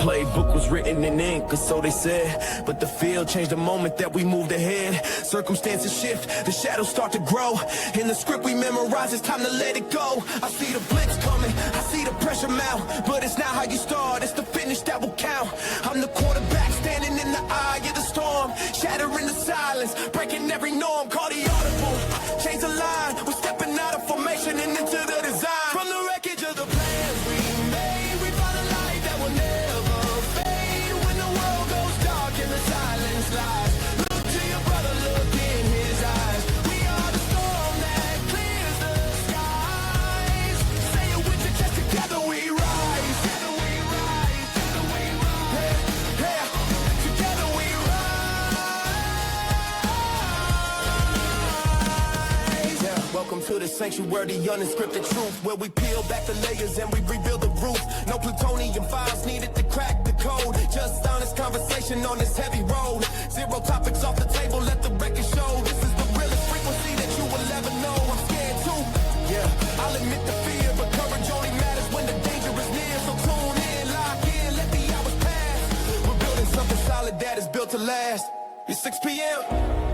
playbook was written in ink, or so they said. But the field changed the moment that we moved ahead. Circumstances shift, the shadows start to grow. In the script we memorize, it's time to let it go. I see the blitz coming, I see the pressure mount. But it's not how you start, it's the finish that will count. I'm the quarterback standing in the eye of the storm. Shattering the silence, breaking every norm. Call the audible, change the line. We're stepping out of formation and into the design. From the wreckage of the plans we made, we found a light that will never fade. When the world goes dark and the silence lies, look to your brother, look in his eyes. We are the storm that clears the skies. Say it with your chest, together we rise. Together we rise, together we rise. Yeah, yeah. Together we rise. Yeah. Welcome to the sanctuary, the unscripted truth, where we peel back the layers and we rebuild the roof. No plutonium files needed to crack the code. Just honest conversation on this heavy road. Zero topics off the table, let the record show. This is the realest frequency that you will ever know. I'm scared too, yeah, I'll admit the fear, but courage only matters when the danger is near. So tune in, lock in, let the hours pass. We're building something solid that is built to last. It's 6 p.m.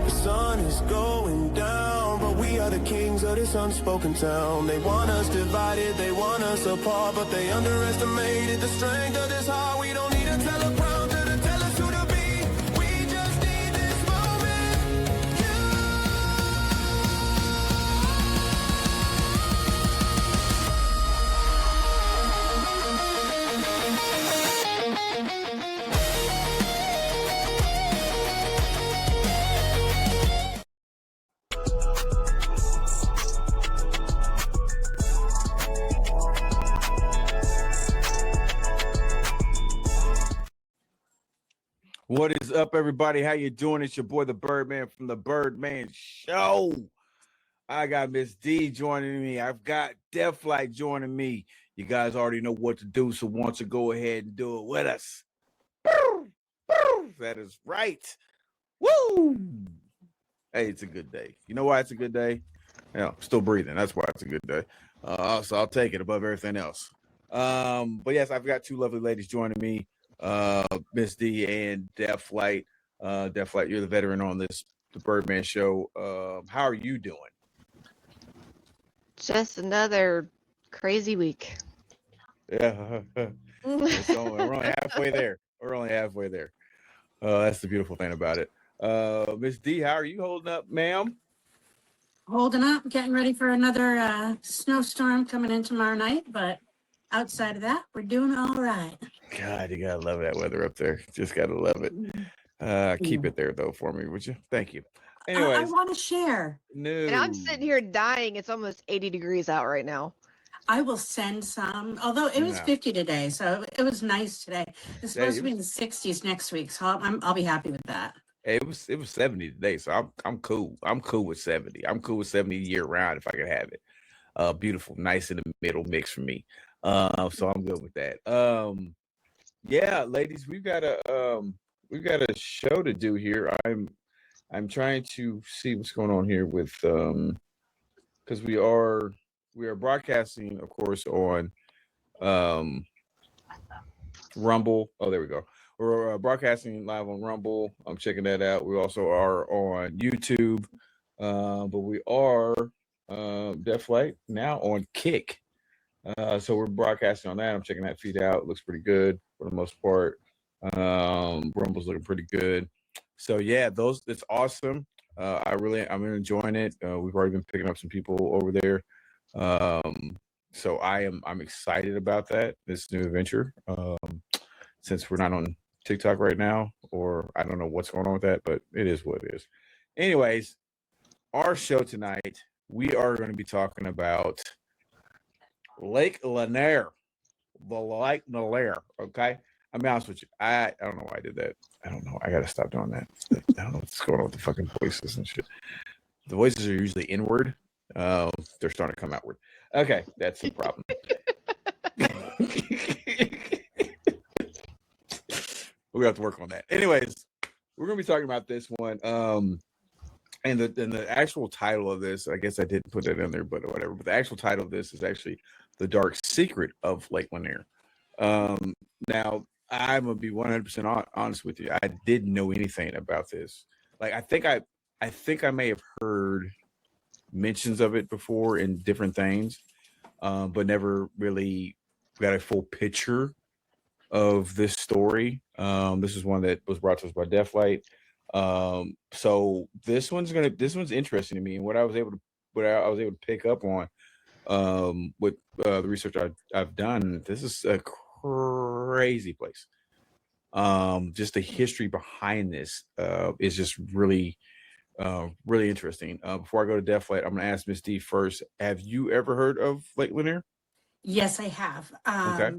The sun is going down, but we are the kings of this unspoken town. They want us divided, they want us apart, but they underestimated the strength of this heart. We don't need a teleprompter to tell us who to be. We just need this moment. What is up, everybody? How you doing? It's your boy, the Birdman from the Birdman Show. I got Miss D joining me. I've got Deathlight joining me. You guys already know what to do, so why don't you go ahead and do it with us? That is right. Woo! Hey, it's a good day. You know why it's a good day? Yeah, I'm still breathing. That's why it's a good day. So I'll take it above everything else. But yes, I've got two lovely ladies joining me. Miss D and Deathlight. Deathlight, you're the veteran on the Birdman Show. How are you doing? Just another crazy week. Yeah. We're only halfway there. We're only halfway there. That's the beautiful thing about it. Miss D, how are you holding up, ma'am? Holding up, getting ready for another snowstorm coming in tomorrow night, but outside of that, we're doing all right. God, you gotta love that weather up there. Just gotta love it. Keep it there though for me, would you? Thank you. Anyways, I want to share. No. And I'm sitting here dying. It's almost 80 degrees out right now. I will send some, although it was 50 today, so it was nice today. It's supposed to be in the 60s next week, so I'll be happy with that. It was 70 today, so I'm cool. I'm cool with 70. I'm cool with 70 year round if I could have it. Beautiful, nice in the middle mix for me. So I'm good with that. Yeah, ladies, we've got a show to do here. I'm trying to see what's going on here with because we are broadcasting, of course, on Rumble. Oh, there we go. We're broadcasting live on Rumble. I'm checking that out. We also are on YouTube, but we are Deathlight now on Kick. So we're broadcasting on that. I'm checking that feed out. It looks pretty good for the most part. Rumble's looking pretty good. So yeah, it's awesome. I'm enjoying it. We've already been picking up some people over there. So I'm excited about that, this new adventure. Since we're not on TikTok right now, or I don't know what's going on with that, but it is what it is. Anyways, our show tonight, we are going to be talking about Lake Lanier, the Lake Lanier. Okay, I'll be honest with you. I don't know why I did that. I don't know. I gotta stop doing that. I don't know what's going on with the fucking voices and shit. The voices are usually inward. They're starting to come outward. Okay, that's the problem. We have to work on that. Anyways, we're gonna be talking about this one. And the actual title of this, I guess I didn't put that in there, but whatever. But the actual title of this is actually The Dark Secret of Lake Lanier. Now, I'm gonna be 100% honest with you. I didn't know anything about this. Like, I think I may have heard mentions of it before in different things, but never really got a full picture of this story. This is one that was brought to us by Deathlight. So this one's interesting to me, and what I was able to pick up on with the research I've done. This is a crazy place. Just the history behind this is just really really interesting. Before I go to Deathlight, I'm going to ask Miss D first. Have you ever heard of Lake Lanier? Yes, I have. Okay.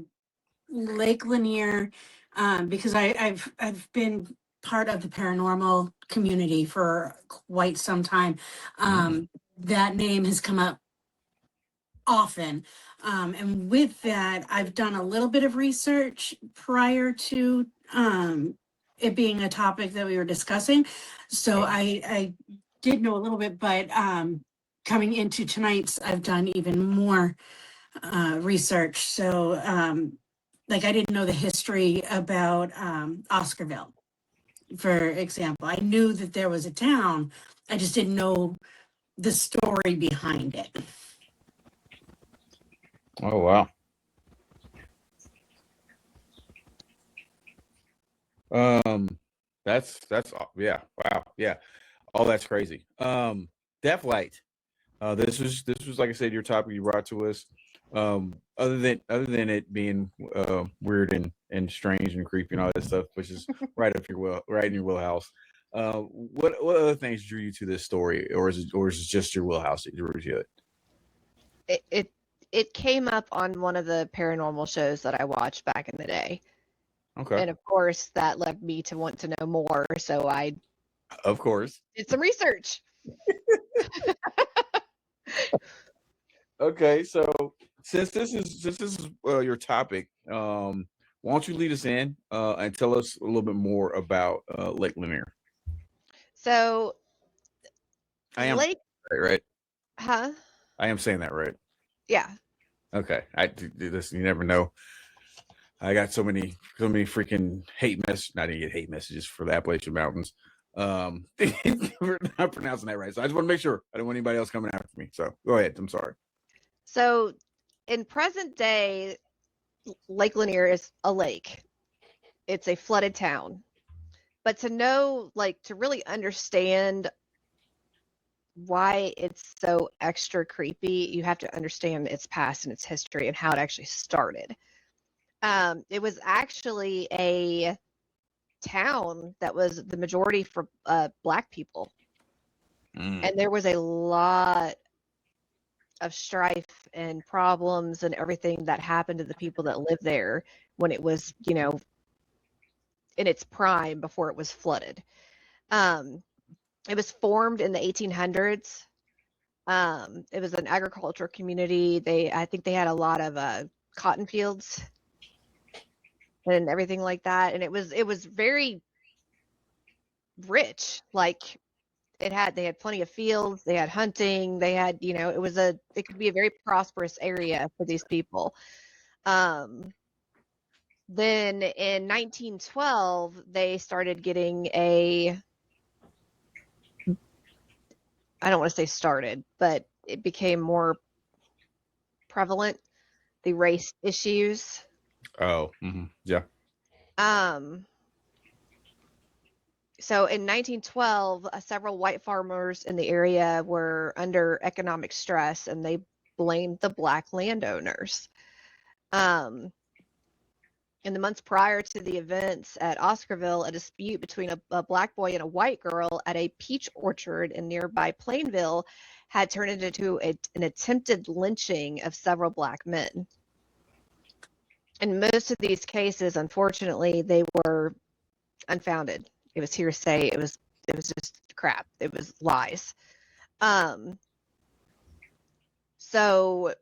Lake Lanier, because I've been part of the paranormal community for quite some time. That name has come up often. And with that, I've done a little bit of research prior to it being a topic that we were discussing. So I did know a little bit, but coming into tonight's, I've done even more research. So like, I didn't know the history about Oscarville, for example. I knew that there was a town. I just didn't know the story behind it. Oh wow. That's yeah, wow, yeah. Oh, that's crazy. Deathlight. This was like I said, your topic you brought to us. Other than it being weird and strange and creepy and all that stuff, which is right in your wheelhouse. What other things drew you to this story, or is it just your wheelhouse that drew you to it? It came up on one of the paranormal shows that I watched back in the day. Okay. And of course, that led me to want to know more. So I, of course, did some research. Okay, so since this is your topic, why don't you lead us in and tell us a little bit more about Lake Lanier? So, I am Lake, right? huh? I am saying that right. Yeah. Okay, I do this. You never know. I got so many freaking not even hate messages for the Appalachian Mountains. We're not pronouncing that right, so I just want to make sure I don't want anybody else coming after me. So go ahead. I'm sorry. So, in present day, Lake Lanier is a lake. It's a flooded town. But to know, like, to really understand why it's so extra creepy, you have to understand its past and its history and how it actually started. It was actually a town that was the majority for Black people. And there was a lot of strife and problems and everything that happened to the people that lived there when it was, in its prime before it was flooded. It was formed in the 1800s. It was an agriculture community. I think they had a lot of cotton fields and everything like that. And it was very rich. Like, they had plenty of fields, they had hunting, they had, it could be a very prosperous area for these people. Then in 1912, they started getting I don't want to say started, but it became more prevalent, the race issues. Oh, yeah. So in 1912, several white farmers in the area were under economic stress, and they blamed the Black landowners. In the months prior to the events at Oscarville, a dispute between a Black boy and a white girl at a peach orchard in nearby Plainville had turned into an attempted lynching of several Black men. In most of these cases, unfortunately, they were unfounded. It was hearsay. It was just crap. It was lies. So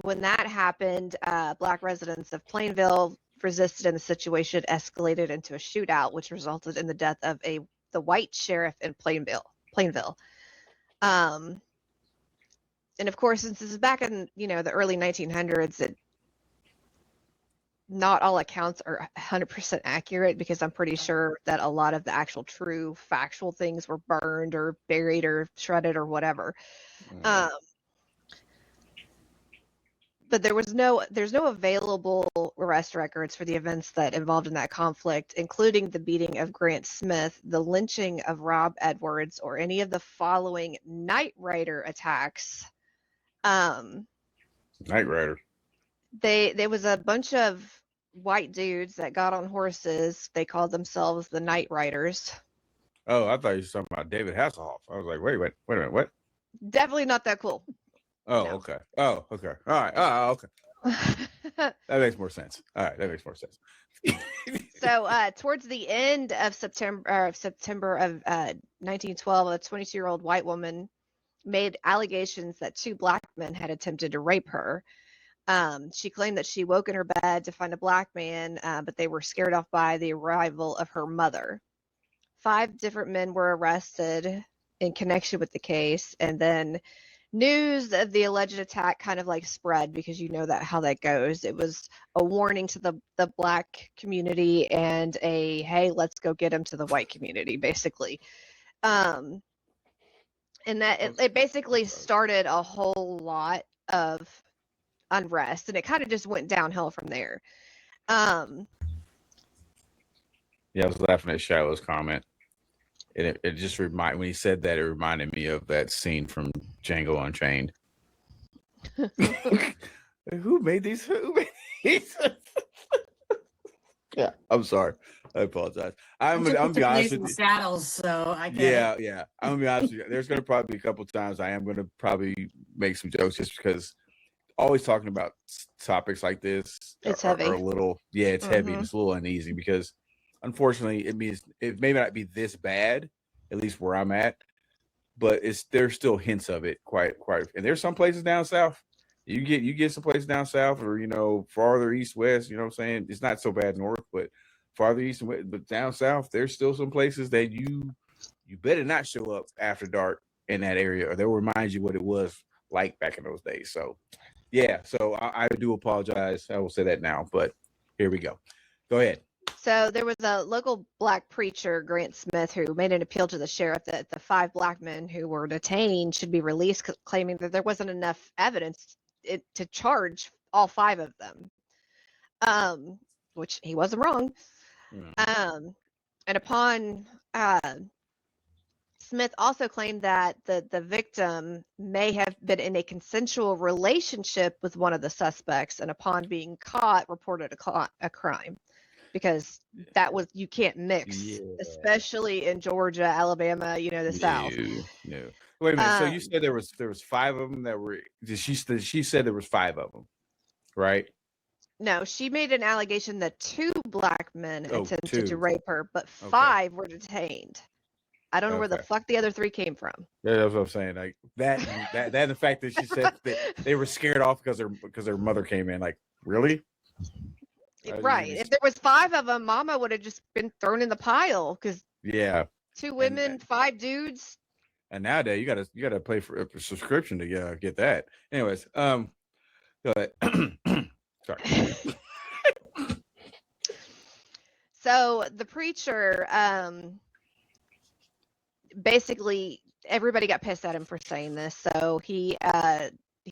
when that happened, Black residents of Plainville resisted, and the situation escalated into a shootout, which resulted in the death of the white sheriff in Plainville. And of course, since this is back in the early 1900s, not all accounts are 100% accurate because I'm pretty sure that a lot of the actual true factual things were burned or buried or shredded or whatever. Um, but there's no available arrest records for the events that involved in that conflict, including the beating of Grant Smith, the lynching of Rob Edwards, or any of the following Night Rider attacks. Night Rider. There was a bunch of white dudes that got on horses. They called themselves the Night Riders. Oh, I thought you were talking about David Hasselhoff. I was like, wait a minute, what? Definitely not that cool. Oh, No. okay. Oh, okay. All right. Oh, okay. That makes more sense. All right, that makes more sense. So, towards the end of September of 1912, a 22-year-old white woman made allegations that two black men had attempted to rape her. She claimed that she woke in her bed to find a black man, but they were scared off by the arrival of her mother. 5 different men were arrested in connection with the case, and then news of the alleged attack kind of like spread because you know that how that goes. It was a warning to the black community and a hey, let's go get him to the white community, basically. And that it basically started a whole lot of unrest, and it kind of just went downhill from there. Yeah, I was laughing at Shiloh's comment. And it just when he said that, it reminded me of that scene from Django Unchained. Who made these? Yeah, I'm sorry. I apologize. I'm gonna be honest with you. Saddles, so I get it. Yeah. I'm gonna be honest with you. There's gonna probably be a couple times I am gonna probably make some jokes just because always talking about topics like this It's are heavy. a little, it's heavy and it's a little uneasy because unfortunately it means it may not be this bad, at least where I'm at, but there's still hints of it quite and there's some places down south. You get some places down south or farther east, west, you know what I'm saying? It's not so bad north, but farther east and west, but down south, there's still some places that you better not show up after dark in that area, or they'll remind you what it was like back in those days. So yeah, so I do apologize. I will say that now, but here we go. Go ahead. So there was a local black preacher, Grant Smith, who made an appeal to the sheriff that the 5 black men who were detained should be released, claiming that there wasn't enough evidence to charge all 5 of them, which he wasn't wrong. And upon Smith also claimed that the victim may have been in a consensual relationship with one of the suspects, and upon being caught, reported a crime. Because that was, you can't mix, especially in Georgia, Alabama, the South. No. Wait a minute. So you said there was 5 of them that were. She said there was 5 of them, right? No, she made an allegation that 2 black men attempted to rape her, but 5 were detained. I don't know where the fuck the other 3 came from. Yeah, that's what I'm saying. Like that and the fact that she said that they were scared off because their mother came in. Like, really? Right. If there was 5 of them, Mama would have just been thrown in the pile. Because 2 women, 5 dudes. And nowadays you gotta pay for a subscription to get that. Anyways, go ahead. Sorry. So the preacher, basically everybody got pissed at him for saying this. So he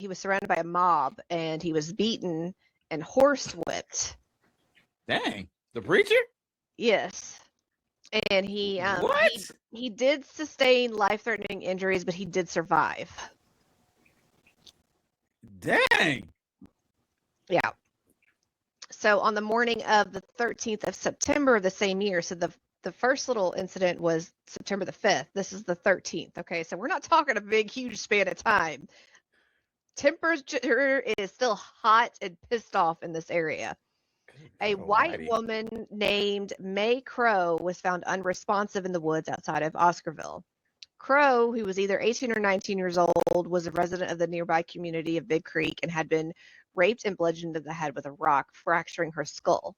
was surrounded by a mob and he was beaten and horsewhipped. Dang, the preacher? Yes. And he did sustain life-threatening injuries, but he did survive. Dang. Yeah. So on the morning of the 13th of September of the same year, so the first little incident was September the 5th. This is the 13th. Okay, so we're not talking a big, huge span of time. Temperature is still hot and pissed off in this area. A white woman named May Crow was found unresponsive in the woods outside of Oscarville. Crow, who was either 18 or 19 years old, was a resident of the nearby community of Big Creek and had been raped and bludgeoned in the head with a rock, fracturing her skull.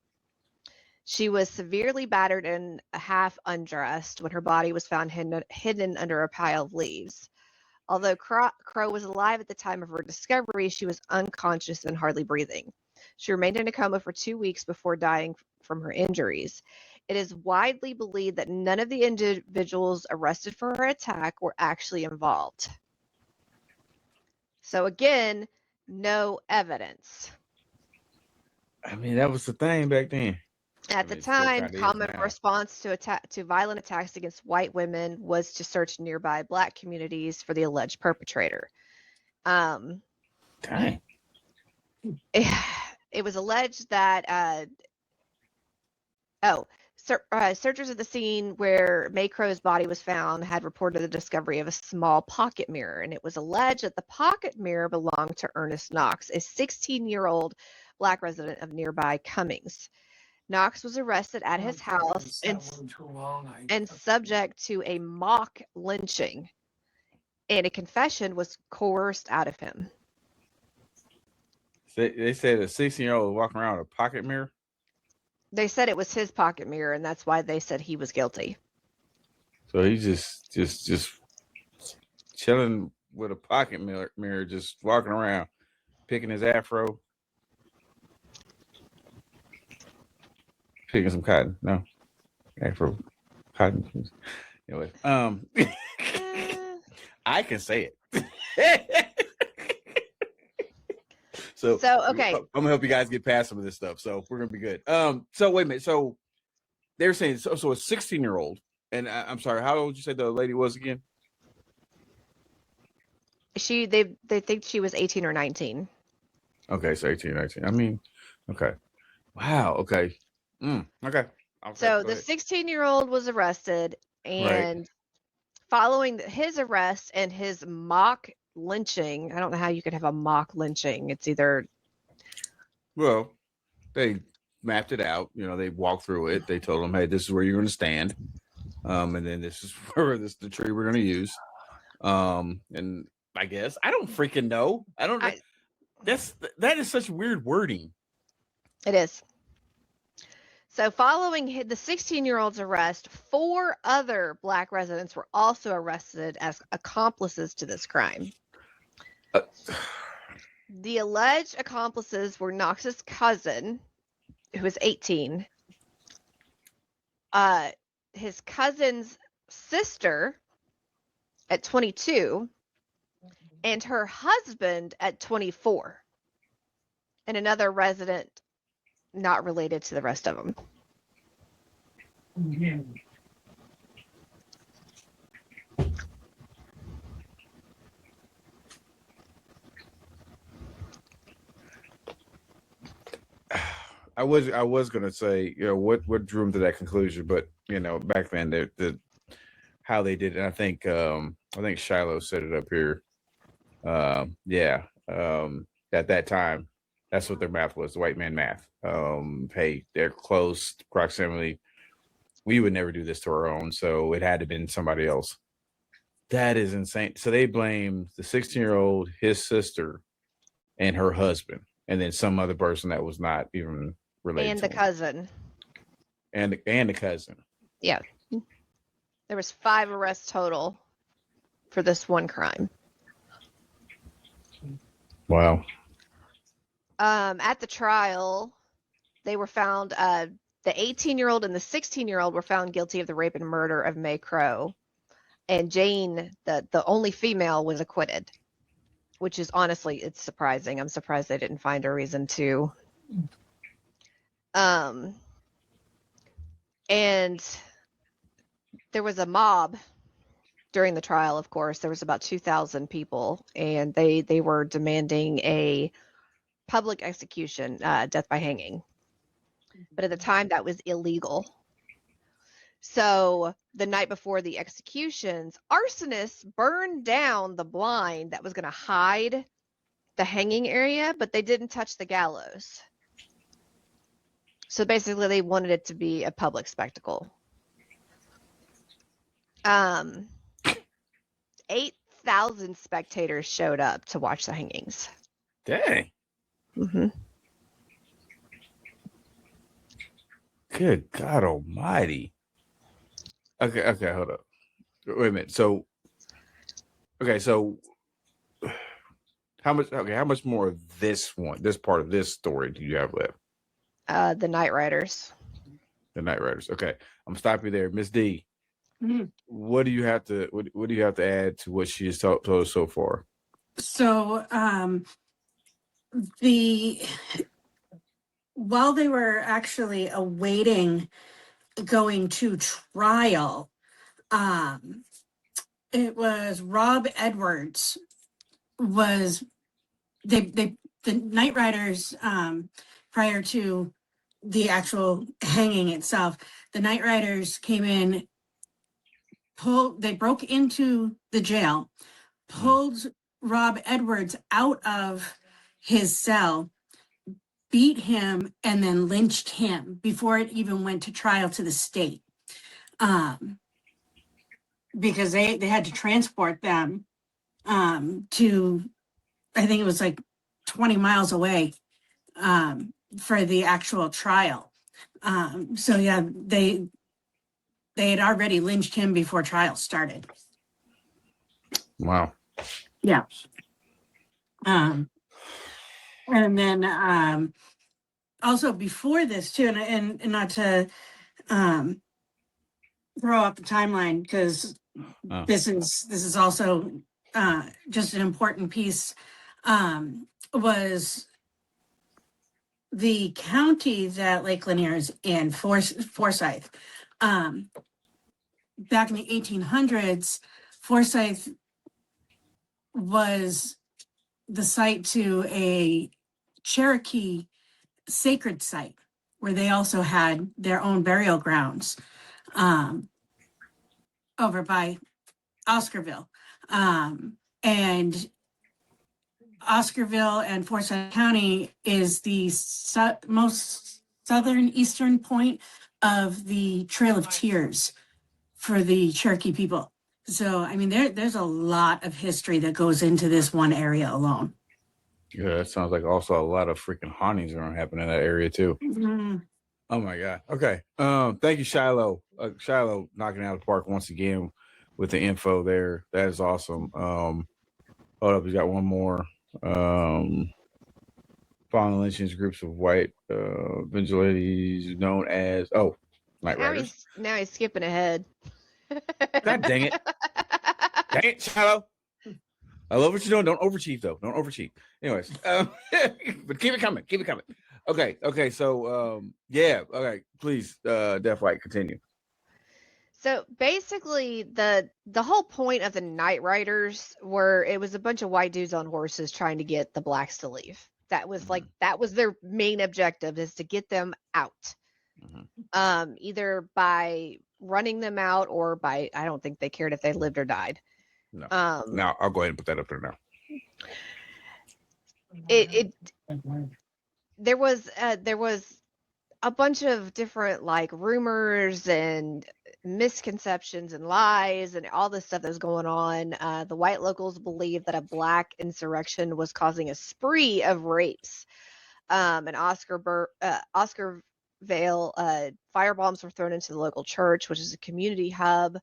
She was severely battered and half undressed when her body was found hidden under a pile of leaves. Although Crow was alive at the time of her discovery, she was unconscious and hardly breathing. She remained in a coma for 2 weeks before dying from her injuries. It is widely believed that none of the individuals arrested for her attack were actually involved. So again, no evidence. I mean, that was the thing back then. At the time, common response to violent attacks against white women was to search nearby Black communities for the alleged perpetrator. Dang. It was alleged that searchers at the scene where May Crow's body was found had reported the discovery of a small pocket mirror, and it was alleged that the pocket mirror belonged to Ernest Knox, a 16-year-old Black resident of nearby Cummings. Knox was arrested at his house and subject to a mock lynching, and a confession was coerced out of him. They said a 16-year-old walking around with a pocket mirror? They said it was his pocket mirror, and that's why they said he was guilty. So he's just chilling with a pocket mirror, just walking around, picking his afro. Picking some cotton. No. Afro. Cotton. Anyway. I can say it. So okay. I'm gonna help you guys get past some of this stuff. So we're gonna be good. So wait a minute. So they're saying so a 16-year-old, and I'm sorry, how old did you say the lady was again? They think she was 18 or 19. Okay, so 18 or 19. I mean, okay. Wow, okay. Okay. So the 16-year-old was arrested, and following his arrest and his mock lynching, I don't know how you could have a mock lynching. It's either... Well, they mapped it out. You know, they walked through it. They told them, hey, this is where you're going to stand. And then this is where the tree we're going to use. And I guess, I don't freaking know. I don't know. That is such weird wording. It is. So following the 16-year-old's arrest, 4 other Black residents were also arrested as accomplices to this crime. The alleged accomplices were Knox's cousin, who was 18, his cousin's sister at 22, and her husband at 24, and another resident not related to the rest of them. I was gonna say, you know, what drew him to that conclusion, but you know, back then the how they did it. I think Shiloh set it up here. At that time, that's what their math was, the white man math. Hey, they're close proximity. We would never do this to our own, so it had to have been somebody else. That is insane. So they blamed the 16-year-old, his sister, and her husband, and then some other person that was not even related. And the cousin. And the cousin. Yeah. There was 5 arrests total for this one crime. Wow. At the trial, they were found, the 18-year-old and the 16-year-old were found guilty of the rape and murder of May Crow. And Jane, the only female, was acquitted, which is honestly, it's surprising. I'm surprised they didn't find a reason to. And there was a mob during the trial, of course. There was about 2,000 people, and they were demanding a public execution, death by hanging. But at the time, that was illegal. So the night before the executions, arsonists burned down the blind that was going to hide the hanging area, but they didn't touch the gallows. So basically, they wanted it to be a public spectacle. 8,000 spectators showed up to watch the hangings. Dang. Mm-hmm. Good God Almighty. Okay, hold up. Wait a minute. So How much? Okay, how much more of this part of this story do you have left? The Night Riders. The Night Riders. Okay, I'm gonna stop you there, Miss D. Mhm. What do you have to? What do you have to add to what she has told us so far? So the while they were actually awaiting going to trial, it was Rob Edwards was the Night Riders, prior to the actual hanging itself, the Night Riders came in, they broke into the jail, pulled Rob Edwards out of his cell, beat him, and then lynched him before it even went to trial to the state. Because they had to transport them to, I think it was like 20 miles away, for the actual trial. So yeah, they had already lynched him before trial started. Wow. Yeah. And then also before this too, and not to throw out the timeline, because this is also just an important piece, was the county that Lake Lanier is in, Forsyth. Back in the 1800s, Forsyth was the site to a Cherokee sacred site where they also had their own burial grounds, over by Oscarville. And Oscarville and Forsyth County is the most southern eastern point of the Trail of Tears for the Cherokee people. So, I mean, there's a lot of history that goes into this one area alone. Yeah, that sounds like also a lot of freaking hauntings are gonna happen in that area too. Mm-hmm. Oh my god. Okay. Thank you, Shiloh. Shiloh knocking out of the park once again with the info there. That is awesome. Hold up, we got one more. Following lynchings, groups of white vigilantes known as Night Riders. Now he's skipping ahead. God dang it. Dang it, Shiloh. I love what you're doing. Don't overachieve, though. Don't overachieve. Anyways, but keep it coming. Keep it coming. Okay. So, yeah. Okay. Please, Death White, continue. So basically, the whole point of the Night Riders were it was a bunch of white dudes on horses trying to get the blacks to leave. That was that was their main objective, is to get them out. Either by running them out or by, I don't think they cared if they lived or died. No. Now I'll go ahead and put that up there now. There was a bunch of different like rumors and misconceptions and lies and all this stuff that was going on. The white locals believed that a black insurrection was causing a spree of rapes. And Oscarville, firebombs were thrown into the local church, which is a community hub.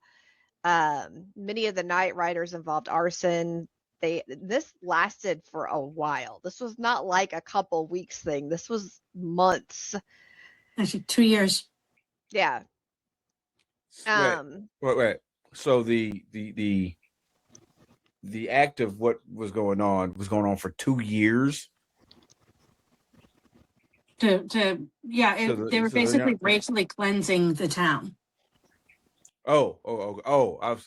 Many of the Night Riders involved arson. This lasted for a while. This was not like a couple weeks thing. This was months. Actually, 2 years. Yeah. Wait. So the act of what was going on for 2 years. They were basically racially cleansing the town. I was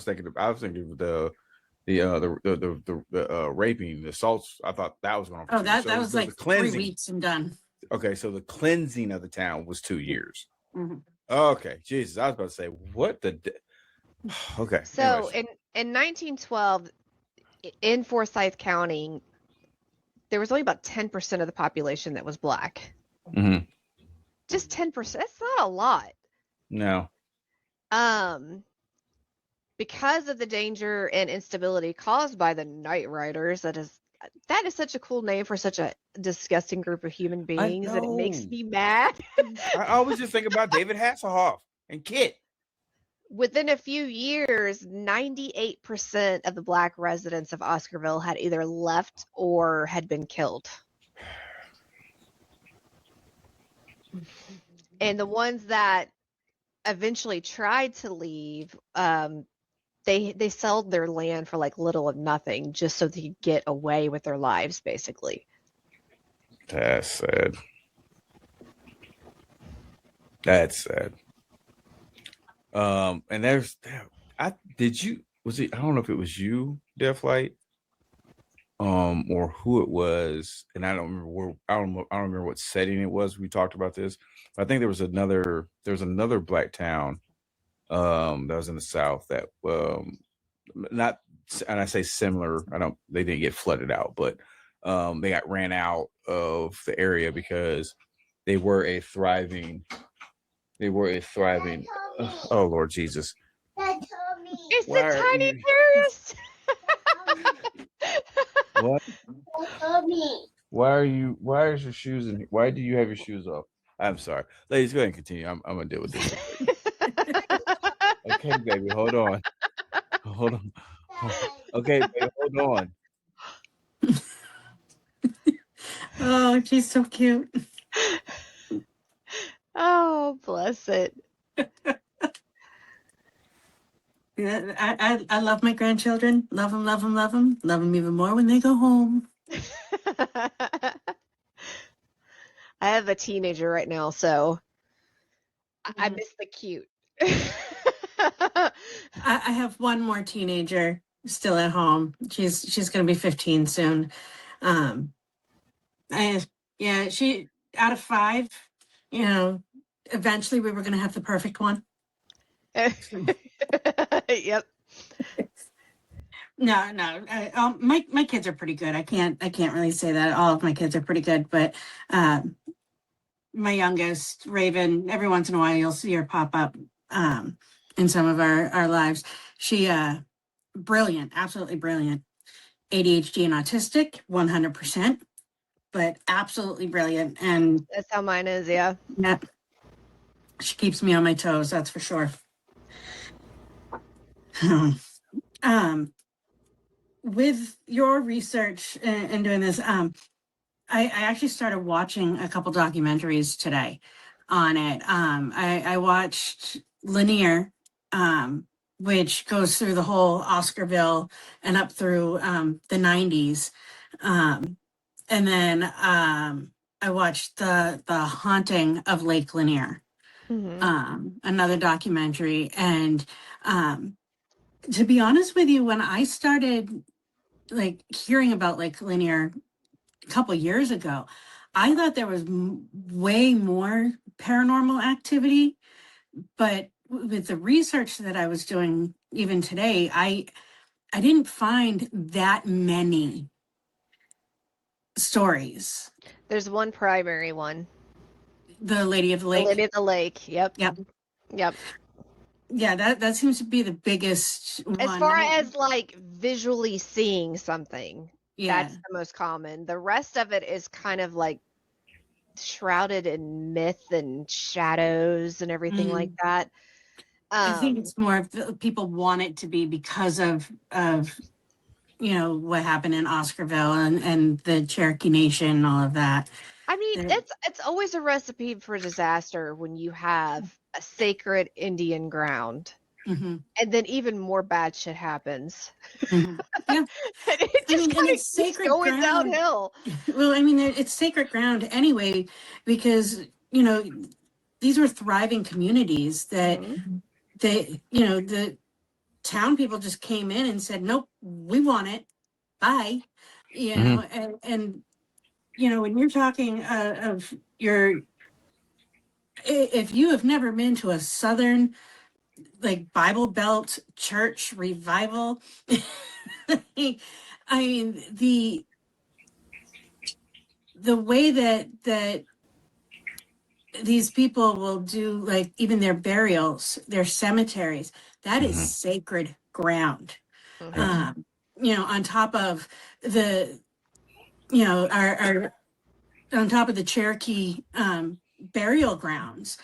thinking of the raping, the assaults. I thought that was going on. That was like 3 weeks and done. Okay, so the cleansing of the town was 2 years. Mm-hmm. Okay, Jesus, I was about to say what the. Okay. So anyways. in 1912, in Forsyth County, there was only about 10% of the population that was black. Mm-hmm. Just 10%. That's not a lot. No. Because of the danger and instability caused by the Night Riders, that is such a cool name for such a disgusting group of human beings, and it makes me mad. I always just think about David Hasselhoff and Kit. Within a few years, 98% of the Black residents of Oscarville had either left or had been killed. And the ones that eventually tried to leave, they sold their land for like little of nothing just so they could get away with their lives, basically. That's sad. That's sad. And I don't know if it was you, Deathlight, or who it was, and I don't remember I don't remember what setting it was. We talked about this. I think there was another Black town that was in the South that not, and I say similar, they didn't get flooded out, but they got ran out of the area because they were a thriving oh Lord Jesus. It's Why a are tiny you- terrorist. What? Why is your shoes in here? Why do you have your shoes off? I'm sorry. Ladies, go ahead and continue. I'm gonna deal with this. Okay, baby, hold on. Hold on. Okay, baby, hold on. Oh, she's so cute. Oh, bless it. Yeah, I love my grandchildren. Love them, love them, love them. Love them even more when they go home. I have a teenager right now, so I miss the cute. I have one more teenager still at home. She's going to be 15 soon. She out of 5, eventually we were going to have the perfect one. Yep. No, my kids are pretty good. I can't really say that all of my kids are pretty good, but my youngest, Raven, every once in a while you'll see her pop up in some of our lives. She brilliant, absolutely brilliant. ADHD and autistic, 100%, but absolutely brilliant. And That's how mine is, yeah. yeah, she keeps me on my toes, that's for sure. With your research and doing this, I actually started watching a couple documentaries today on it. I watched Lanier, which goes through the whole Oscarville and up through the 90s. And then I watched the Haunting of Lake Lanier, another documentary. And to be honest with you, when I started like hearing about Lake Lanier a couple years ago, I thought there was way more paranormal activity, but with the research that I was doing even today, I didn't find that many stories. There's one primary one. The Lady of the Lake. The Lady of the Lake. Yep. Yep. Yep. Yeah, that seems to be the biggest one. As far as like visually seeing something, yeah, that's the most common. The rest of it is kind of like shrouded in myth and shadows and everything like that. I think it's more of people want it to be because of what happened in Oscarville and the Cherokee Nation and all of that. I mean, it's always a recipe for disaster when you have a sacred Indian ground. Mm-hmm. And then even more bad shit happens. Mm-hmm. Yeah. It just kind of keeps going downhill. Well, I mean, it's sacred ground anyway, because, these were thriving communities that the town people just came in and said, nope, we want it. Bye. And when you're talking of if you have never been to a Southern like Bible Belt church revival, I mean the way that these people will do like even their burials, their cemeteries, that is sacred ground. On top of the our on top of the Cherokee burial grounds,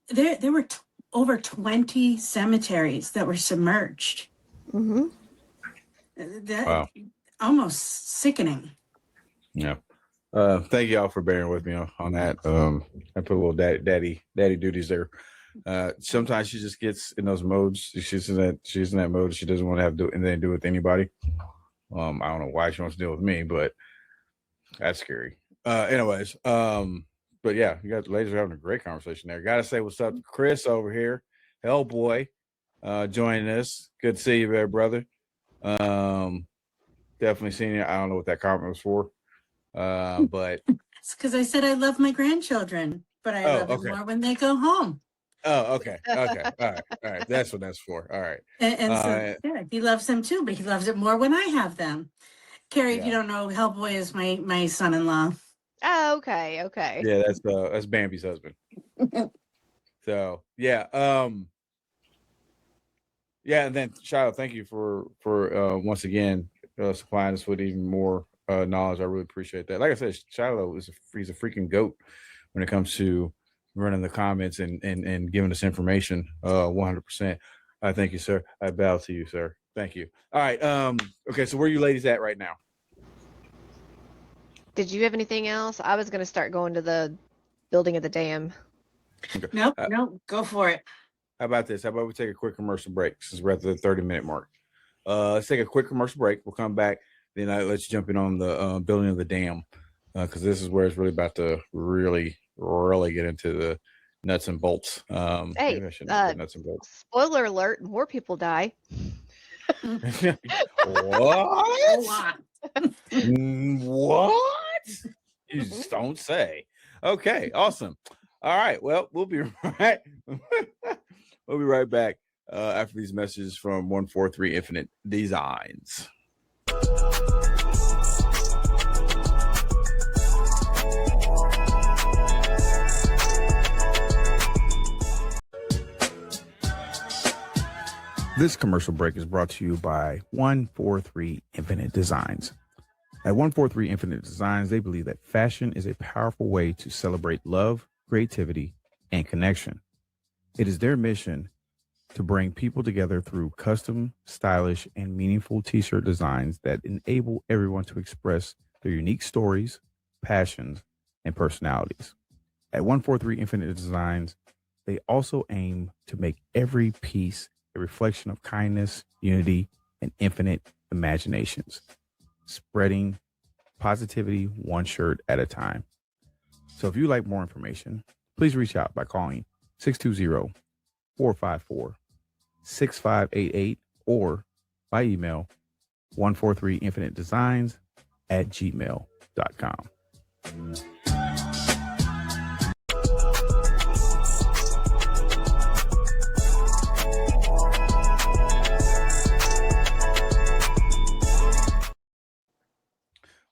there were over 20 cemeteries that were submerged. Mm-hmm. That Wow. almost sickening. Yeah. Thank y'all for bearing with me on that. I put a little daddy duties there. Sometimes she just gets in those modes. She's in that mode. She doesn't want to have to do anything to do with anybody. I don't know why she wants to deal with me, but that's scary. Anyways, but yeah, you guys, ladies, are having a great conversation there. Gotta say what's up to Chris over here, Hellboy, joining us. Good to see you there, brother. Definitely seen you. I don't know what that comment was for, but It's because I said I love my grandchildren, but I love them more when they go home. Oh, okay. All right. That's what that's for. All right. And so yeah, he loves them too, but he loves it more when I have them. Carrie, if you don't know, Hellboy is my son-in-law. Oh, okay. Yeah, that's Bambi's husband. So yeah, yeah, and then Shiloh, thank you for once again supplying us with even more knowledge. I really appreciate that. Like I said, Shiloh he's a freaking goat when it comes to running the comments and giving us information. 100%. I thank you, sir. I bow to you, sir. Thank you. All right. Okay. So where are you ladies at right now? Did you have anything else? I was going to start going to the building of the dam. Okay. Nope. Go for it. How about this? How about we take a quick commercial break since we're at the 30-minute mark? Let's take a quick commercial break. We'll come back. Then let's jump in on the building of the dam because this is where it's really about to really get into the nuts and bolts. Hey, nuts and bolts. Spoiler alert, more people die. What? What? You just don't say. Okay, awesome. All right. Well, we'll be right. We'll be right back after these messages from 143 Infinite Designs. This commercial break is brought to you by 143 Infinite Designs. At 143 Infinite Designs, they believe that fashion is a powerful way to celebrate love, creativity, and connection. It is their mission to bring people together through custom, stylish, and meaningful t-shirt designs that enable everyone to express their unique stories, passions, and personalities. At 143 Infinite Designs, they also aim to make every piece a reflection of kindness, unity, and infinite imaginations, spreading positivity one shirt at a time. So if you'd like more information, please reach out by calling 620-454-6588 or by email 143infinitedesigns@gmail.com.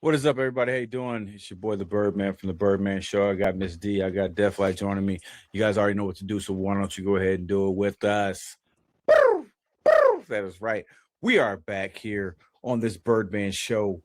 What is up, everybody? How you doing? It's your boy, the Birdman from the Birdman Show. I got Miss D. I got Deathlight joining me. You guys already know what to do, so why don't you go ahead and do it with us? That is right. We are back here on this Birdman Show.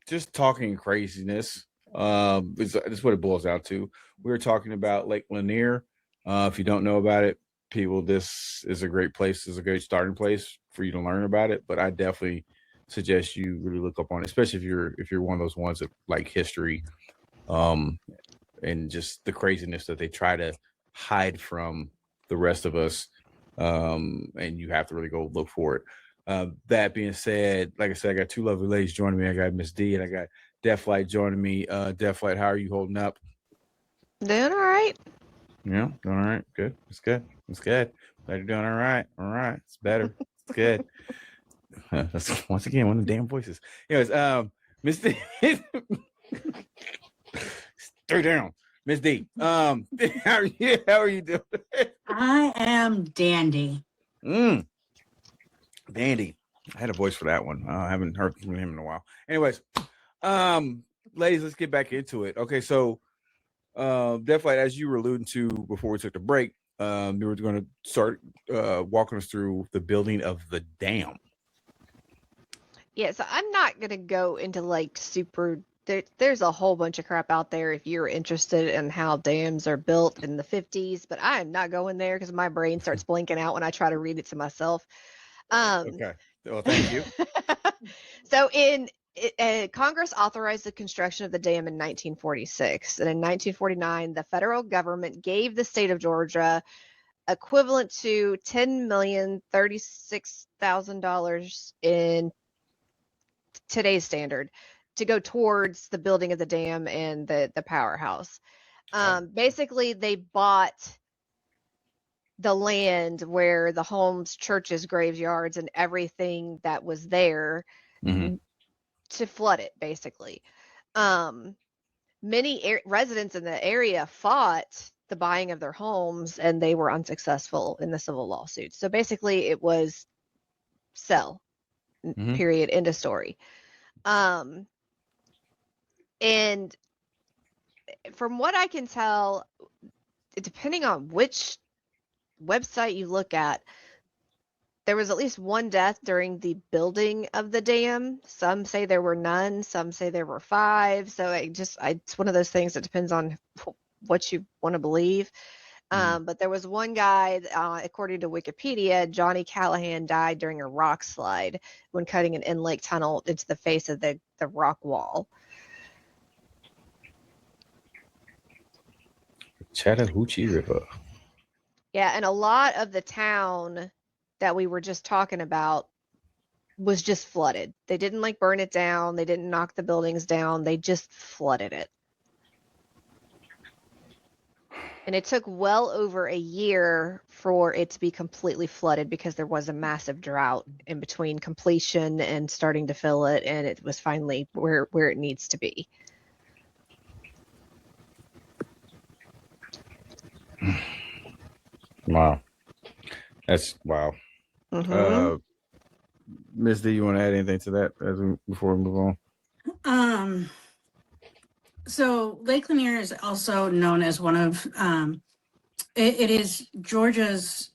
Just talking craziness. It's what it boils down to. We were talking about Lake Lanier. If you don't know about it, people, this is a great place. This is a great starting place for you to learn about it. But I definitely suggest you really look up on it, especially if you're one of those ones that like history, and just the craziness that they try to hide from the rest of us. And you have to really go look for it. That being said, like I said, I got two lovely ladies joining me. I got Miss D and I got Deathlight joining me. Deathlight, how are you holding up? Doing all right. Yeah, doing all right. Good. It's good. It's good. Glad you're doing all right. All right. It's better. It's good. That's once again one of the damn voices. Anyways, Miss D, straight down, Miss D. How are you? How are you doing? I am dandy. Dandy. I had a voice for that one. I haven't heard from him in a while. Anyways, ladies, let's get back into it. Okay, so definitely, as you were alluding to before we took the break, you were going to start walking us through the building of the dam. Yeah, so I'm not going to go into like super there's a whole bunch of crap out there if you're interested in how dams are built in the 50s, but I'm not going there because my brain starts blinking out when I try to read it to myself. Okay. Well, thank you. So Congress authorized the construction of the dam in 1946, and in 1949, the federal government gave the state of Georgia equivalent to $10,036,000 in today's standard to go towards the building of the dam and the powerhouse. Basically, they bought the land where the homes, churches, graveyards, and everything that was there to flood it, basically. Many residents in the area fought the buying of their homes, and they were unsuccessful in the civil lawsuit. So basically, it was sell, period, end of story. And from what I can tell, depending on which website you look at, there was at least one death during the building of the dam. Some say there were none. Some say there were 5. So it's one of those things that depends on what you want to believe. But there was one guy, according to Wikipedia, Johnny Callahan died during a rock slide when cutting an in-lake tunnel into the face of the rock wall. Chattahoochee River. Yeah, and a lot of the town that we were just talking about was just flooded. They didn't like burn it down. They didn't knock the buildings down. They just flooded it. And it took well over a year for it to be completely flooded because there was a massive drought in between completion and starting to fill it, and it was finally where it needs to be. Wow. That's wow. Ms. D, you want to add anything to that before we move on? So Lake Lanier is also known as one of it is Georgia's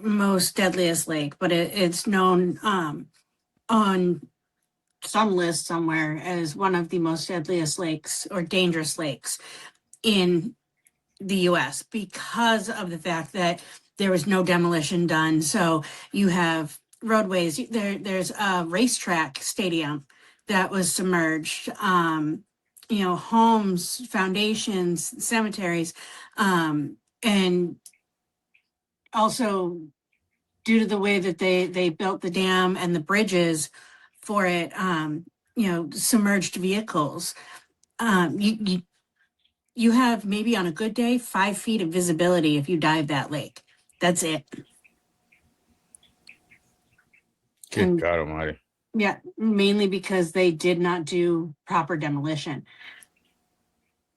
most deadliest lake, but it's known on some list somewhere as one of the most deadliest lakes or dangerous lakes in the US because of the fact that there was no demolition done. So you have roadways, there's a racetrack stadium that was submerged, homes, foundations, cemeteries, and also due to the way that they built the dam and the bridges for it, submerged vehicles. You have maybe on a good day 5 feet of visibility if you dive that lake. That's it. Good God Almighty. Yeah, mainly because they did not do proper demolition.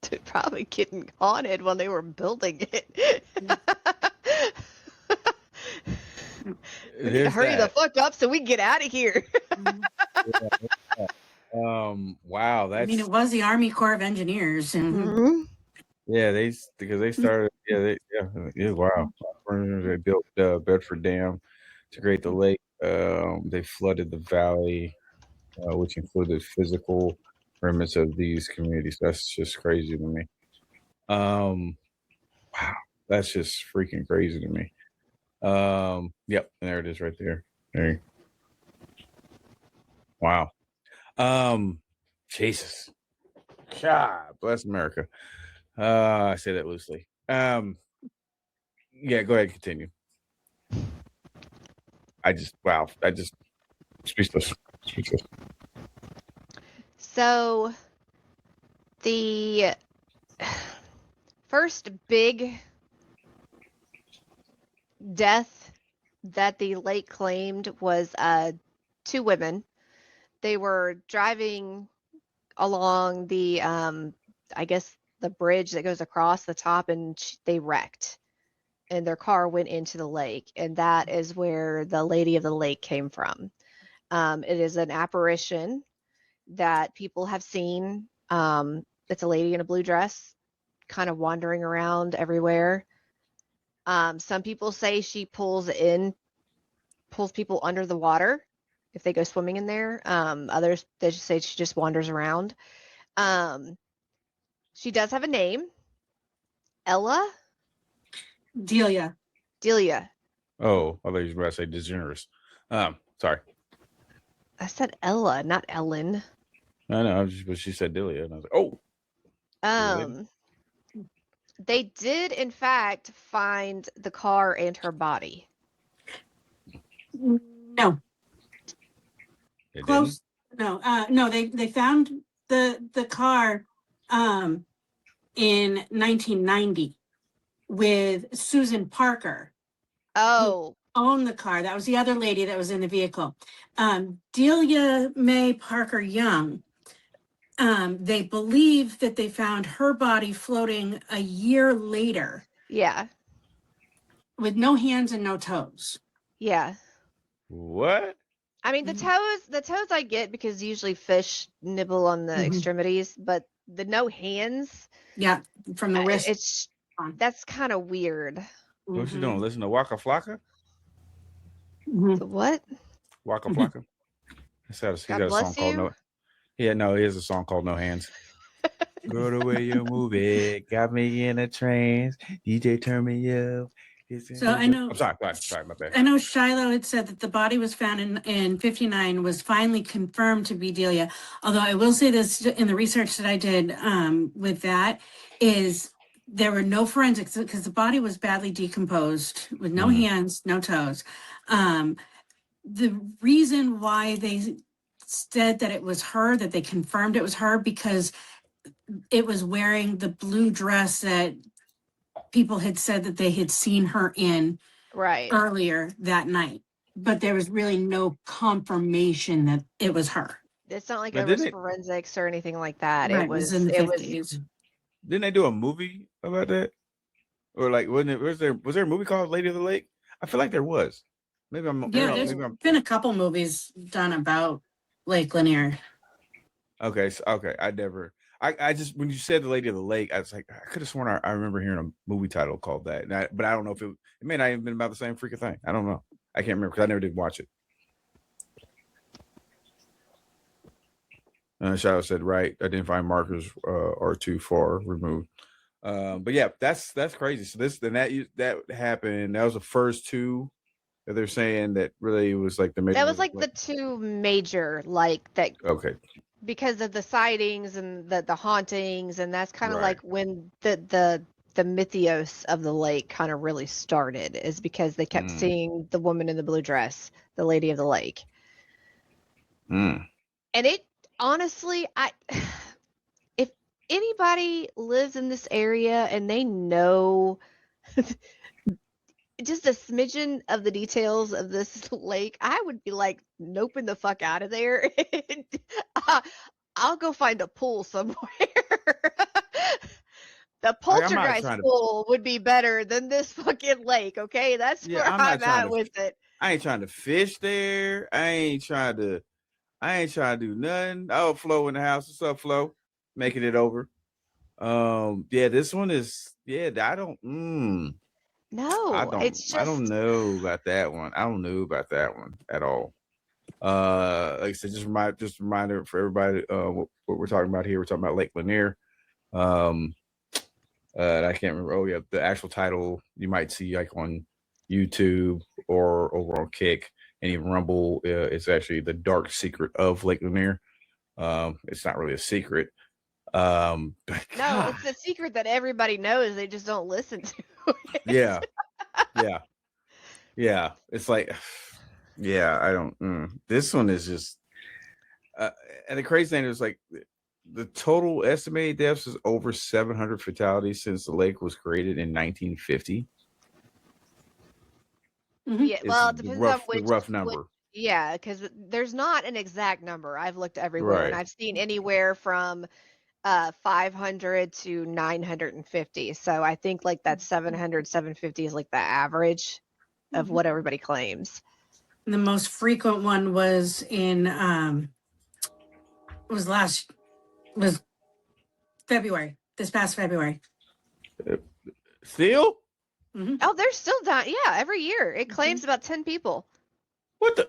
They're probably getting haunted when they were building it. We need to hurry the fuck up so we can get out of here. Wow, that's. I mean, it was the Army Corps of Engineers, and yeah, because they started. Wow. They built Bedford Dam to create the lake. They flooded the valley, which included physical remnants of these communities. That's just crazy to me. Wow, that's just freaking crazy to me. Yep, and there it is right there. There. Wow. Jesus. God bless America. I say that loosely. Yeah, go ahead, continue. I just speechless. So the first big death that the lake claimed was 2 women. They were driving along the I guess the bridge that goes across the top, and they wrecked, and their car went into the lake, and that is where the Lady of the Lake came from. It is an apparition that people have seen. It's a lady in a blue dress kind of wandering around everywhere. Some people say she pulls people under the water if they go swimming in there. Others, they just say she just wanders around. She does have a name. Ella? Delia. Delia. Oh, I thought you were about to say DeGeneres. Sorry. I said Ella, not Ellen. I know, but she said Delia, and I was like, oh. They did, in fact, find the car and her body. No. They Close. No. No. They found the car in 1990 with Susan Parker. Oh. Owned the car. That was the other lady that was in the vehicle. Delia Mae Parker Young. They believe that they found her body floating a year later. Yeah. With no hands and no toes. Yeah. What? I mean, the toes I get because usually fish nibble on the extremities, but the no hands. Yeah, from the wrist. That's kind of weird. What's she doing? Listen to Waka Flocka? What? Waka Flocka. He got a song called No. Yeah, no, he has a song called No Hands. Girl, the way you move it got me in a trance. DJ, turn me up. So I know. I'm sorry, my bad. I know Shiloh had said that the body was found in 59 was finally confirmed to be Delia. Although I will say this in the research that I did with that is there were no forensics because the body was badly decomposed with no hands, no toes. The reason why they said that it was her, that they confirmed it was her, because it was wearing the blue dress that people had said that they had seen her in earlier that night. But there was really no confirmation that it was her. It's not like there was forensics or anything like that. Right, it was in the 50s. Didn't they do a movie about that? Or like, was there a movie called Lady of the Lake? I feel like there was. There's been a couple movies done about Lake Lanier. Okay, I just, when you said the Lady of the Lake, I was like, I could have sworn I remember hearing a movie title called that. But I don't know if it may not even been about the same freaking thing. I don't know. I can't remember because I never did watch it. Shadow said, right, identifying markers are too far removed. But yeah, that's crazy. So that happened. That was the first two that they're saying that really was like the major. That was like the two major, like that. Okay. Because of the sightings and the hauntings, and that's kind of like when the mythos of the lake kind of really started, is because they kept seeing the woman in the blue dress, the Lady of the Lake. And it honestly, if anybody lives in this area and they know just a smidgen of the details of this lake, I would be like, noping the fuck out of there. I'll go find a pool somewhere. The poltergeist pool would be better than this fucking lake, okay? That's where I'm at with it. I ain't trying to fish there. I ain't trying to do nothing. Oh, Flo in the house. What's up, Flo? Making it over. Yeah, this one is, I don't it's just, I don't know about that one. I don't know about that one at all. Like I said, just a reminder for everybody, what we're talking about here. We're talking about Lake Lanier. And I can't remember. Oh yeah, the actual title you might see like on YouTube or over on Kick and even Rumble. It's actually The Dark Secret of Lake Lanier. It's not really a secret. No, it's a secret that everybody knows. They just don't listen to it. Yeah. It's like, I don't. This one is just, and the crazy thing is like, the total estimated deaths is over 700 fatalities since the lake was created in 1950. Yeah, well, it depends on the rough number. Yeah, because there's not an exact number. I've looked everywhere, and I've seen anywhere from 500 to 950. So I think like that 700, 750 is like the average of what everybody claims. The most frequent one was in was February, this past February. Still? Oh, they're still dying. Yeah, every year it claims about 10 people. What the?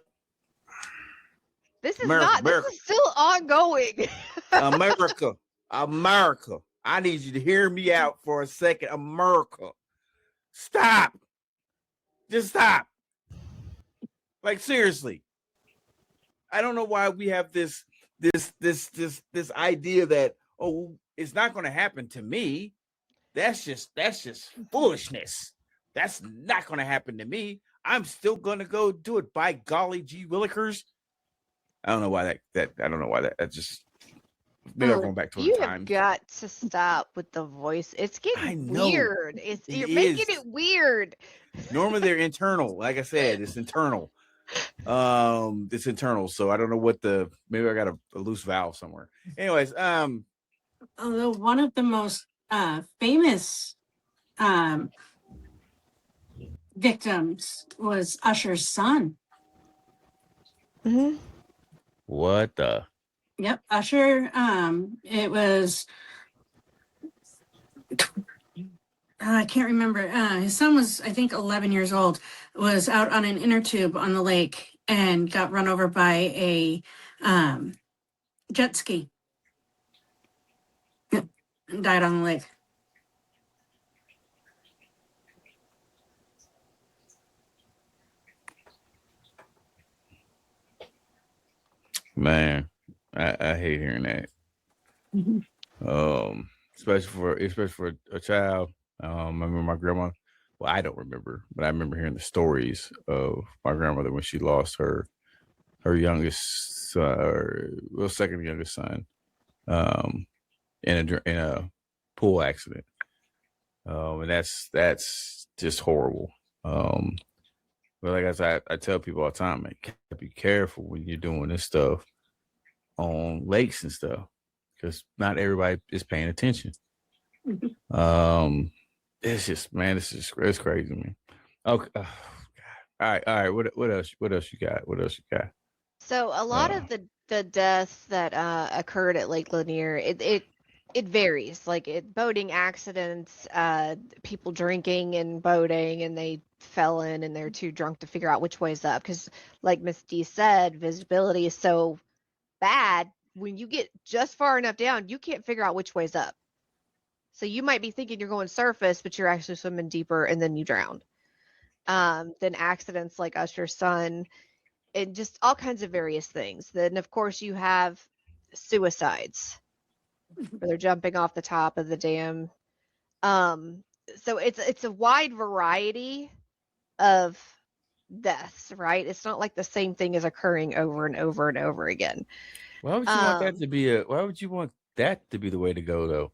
This is this is still ongoing. America. America. I need you to hear me out for a second. America. Stop. Just stop. Like, seriously. I don't know why we have this idea that, oh, it's not going to happen to me. That's just foolishness. That's not going to happen to me. I'm still going to go do it. By golly gee willikers. I don't know why that just maybe I'm going back to the You times. have got to stop with the voice. It's I getting know. weird. You're making it weird. Normally they're internal. Like I said, it's internal. It's internal. So I don't know what maybe I got a loose valve somewhere. Anyways, Although one of the most famous victims was Usher's son. Mm-hmm. what the? Yep, Usher. It was. I can't remember. His son was, I think, 11 years old. Was out on an inner tube on the lake and got run over by a jet ski. Yep, and died on the lake. Man, I hate hearing that. Mm-hmm. Especially for a child. I remember my grandma. Well, I don't remember, but I remember hearing the stories of my grandmother when she lost her youngest son, second youngest son, in a pool accident. And that's just horrible. But like I said, I tell people all the time, man, be careful when you're doing this stuff on lakes and stuff, because not everybody is paying attention. It's just, man, it's crazy, man. Okay. Oh, God. All right. What else you got? So a lot of the deaths that occurred at Lake Lanier, it varies. Like boating accidents, people drinking and boating, and they fell in and they're too drunk to figure out which way's up. Because, like Miss D said, visibility is so bad. When you get just far enough down, you can't figure out which way's up. So you might be thinking you're going surface, but you're actually swimming deeper, and then you drown. Then accidents like Usher's son, and just all kinds of various things. Then, of course, you have suicides where they're jumping off the top of the dam. So it's a wide variety of deaths, right? It's not like the same thing is occurring over and over and over again. Why would you want that to be why would you want that to be the way to go, though?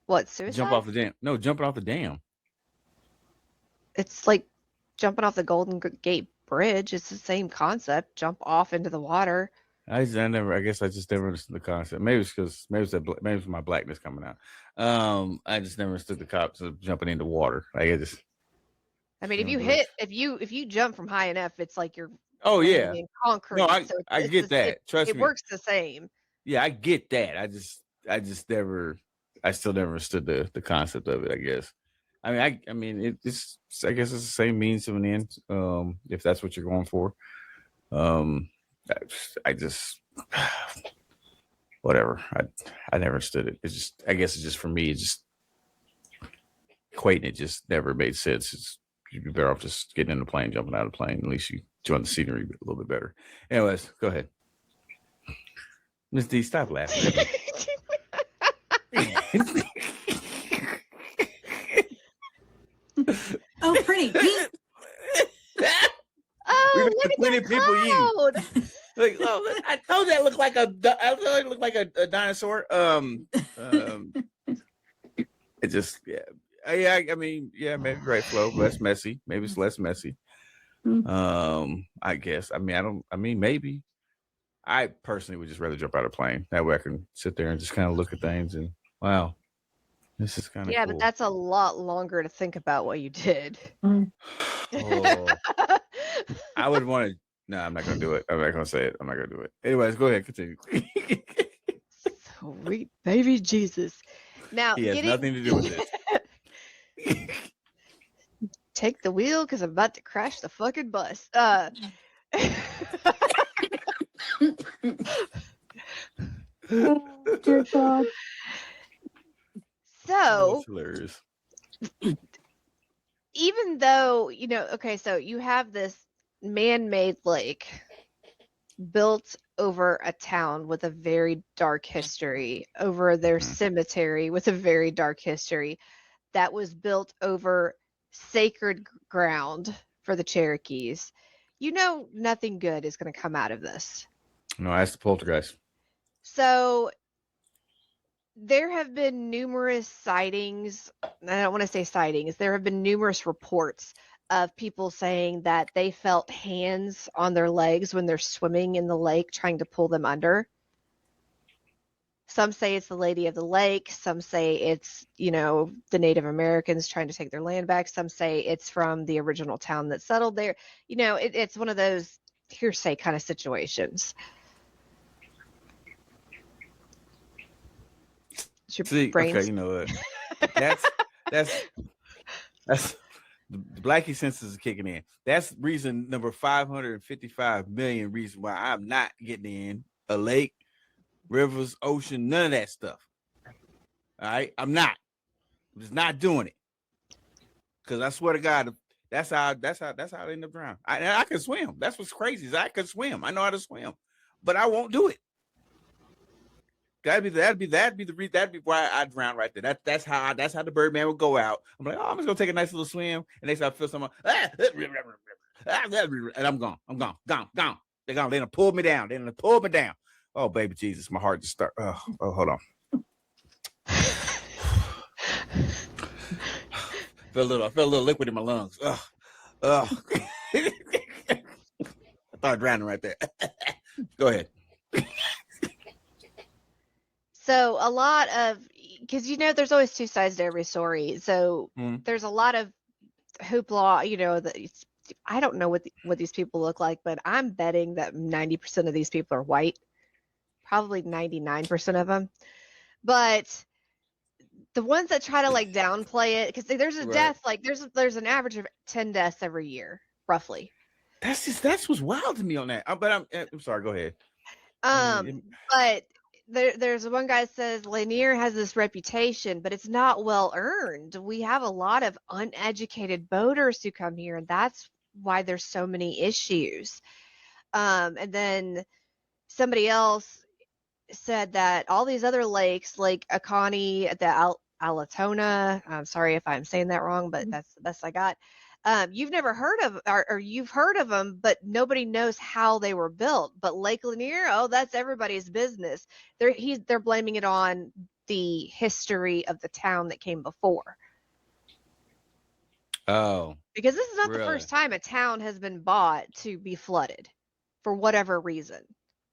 What, suicide? Jump off the dam. No, jumping off the dam. It's like jumping off the Golden Gate Bridge. It's the same concept. Jump off into the water. I guess I just never understood the concept. Maybe it's because maybe it's my blackness coming out. I just never understood the concept of jumping into water. Like I just. I mean, if you jump from high enough, it's like you're. Oh yeah. In concrete. No, so I get that. Trust me. It works the same. Yeah, I get that. I still never understood the concept of it, I guess. I mean, it's I guess it's the same means of an end, if that's what you're going for. I just whatever. I never understood it. It's just, I guess it's just, for me, it's just equating it just never made sense. You'd be better off just getting in the plane, jumping out of the plane. At least you enjoy the scenery a little bit better. Anyways, go ahead. Miss D, stop laughing at me. Oh, pretty. Oh, look at that cloud. Like, oh, I told you it looked like a dinosaur. It just, yeah. I mean, yeah, maybe right flow, less messy. Maybe it's less messy. I guess. Maybe. I personally would just rather jump out of a plane. That way I can sit there and just kind of look at things and, wow, this is kind of cool. But that's a lot longer to think about what you did. Oh, I would want to. No, I'm not going to do it. I'm not going to say it. I'm not going to do it. Anyways, go ahead. Continue. Sweet baby Jesus. Now, he has nothing to do with this. Take the wheel because I'm about to crash the fucking bus. Oh, dear God. So That's hilarious. even though, okay, so you have this man-made lake built over a town with a very dark history, over their cemetery with a very dark history, that was built over sacred ground for the Cherokees. Nothing good is going to come out of this. No, that's the poltergeist. So there have been numerous sightings. I don't want to say sightings. There have been numerous reports of people saying that they felt hands on their legs when they're swimming in the lake trying to pull them under. Some say it's the Lady of the Lake. Some say it's, the Native Americans trying to take their land back. Some say it's from the original town that settled there. It's one of those hearsay kind of situations. Is your See, brain- okay, you know what? That's the Blackie senses is kicking in. That's reason number 555 million reason why I'm not getting in a lake, rivers, ocean, none of that stuff. All right, I'm just not doing it. Because I swear to God, that's how I end up drowning. I can swim. That's what's crazy is I can swim. I know how to swim, but I won't do it. That'd be why I drown right there. That's how the Birdman would go out. I'm like, I'm just gonna take a nice little swim, and next time I feel someone, and I'm gone. Gone. They're gonna pull me down. Oh, baby Jesus, my heart just start. Oh, hold on. I felt a little liquid in my lungs. I thought drowning right there. Go ahead. So a lot of, because there's always two sides to every story. So there's a lot of hoopla. I don't know what these people look like, but I'm betting that 90% of these people are white, probably 99% of them. But the ones that try to downplay it, because there's a death, there's an average of 10 deaths every year, roughly. That's what's wild to me on that. But I'm sorry. Go ahead. But there's one guy that says Lanier has this reputation, but it's not well earned. We have a lot of uneducated boaters who come here, and that's why there's so many issues. And then somebody else said that all these other lakes, like Akani, the Alatona, I'm sorry if I'm saying that wrong, but that's the best I got. You've never heard of, or you've heard of them, but nobody knows how they were built. But Lake Lanier, that's everybody's business. They're blaming it on the history of the town that came before. Oh, because this is not really? the first time a town has been bought to be flooded for whatever reason.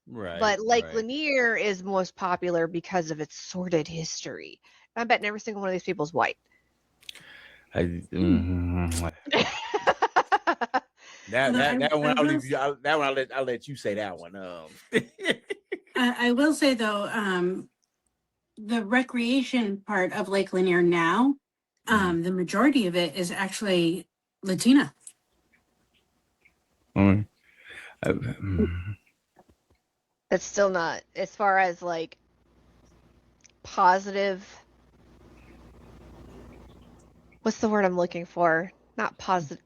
Right. But Lake Lanier is most popular because of its sordid history. I bet every single one of these people is white. That one I'll let you say that one. I will say though, the recreation part of Lake Lanier now, the majority of it is actually Latina. It's still not, as far as positive. What's the word I'm looking for? Not positive.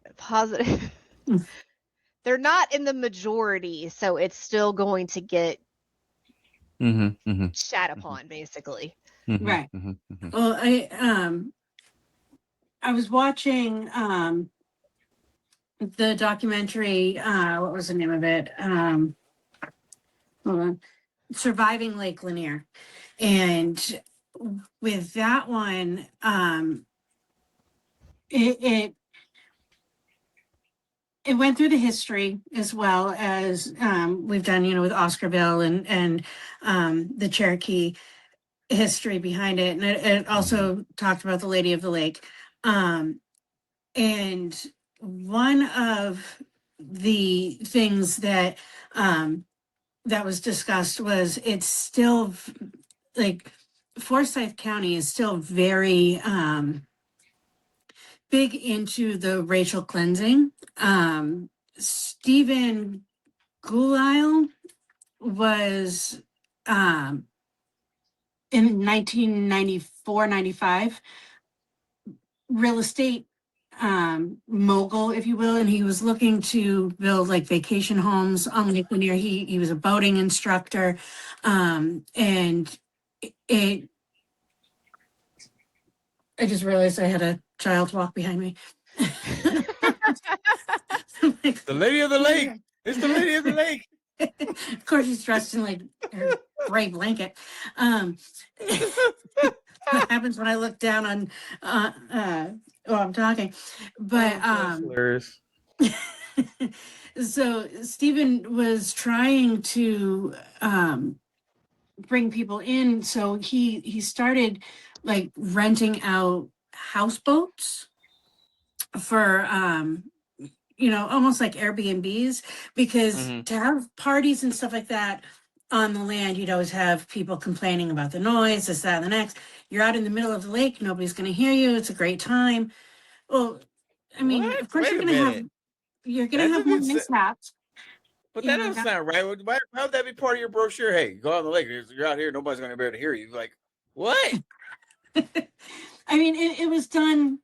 They're not in the majority, so it's still going to get shat upon, basically. Right. Well, I was watching the documentary. What was the name of it? Hold on. Surviving Lake Lanier, and with that one, it went through the history as well as we've done, with Oscarville and the Cherokee history behind it, and it also talked about the Lady of the Lake. And one of the things that that was discussed was it's still Forsyth County is still very big into the racial cleansing. Stephen Gulisle was in 1994, 95, real estate mogul, if you will, and he was looking to build like vacation homes on Lake Lanier. He was a boating instructor, and it. I just realized I had a child walk behind me. Like, The lady of the lake. It's the lady of the lake. of course, she's dressed in like her gray blanket. What happens when I look down on while I'm talking? But That's hilarious. so Stephen was trying to bring people in, so he started like renting out houseboats for almost like Airbnbs, because Mhm. to have parties and stuff like that on the land, you'd always have people complaining about the noise, this, that, and the next. You're out in the middle of the lake, nobody's going to hear you. It's a great time. Well, I mean, What? of course Wait a minute. you're going That to have more doesn't. mishaps. But You that know, doesn't sound right. Why would that be part of your brochure? Hey, go out on the lake. You're out here. Nobody's going to be able to hear you. Like, what? I mean, it was done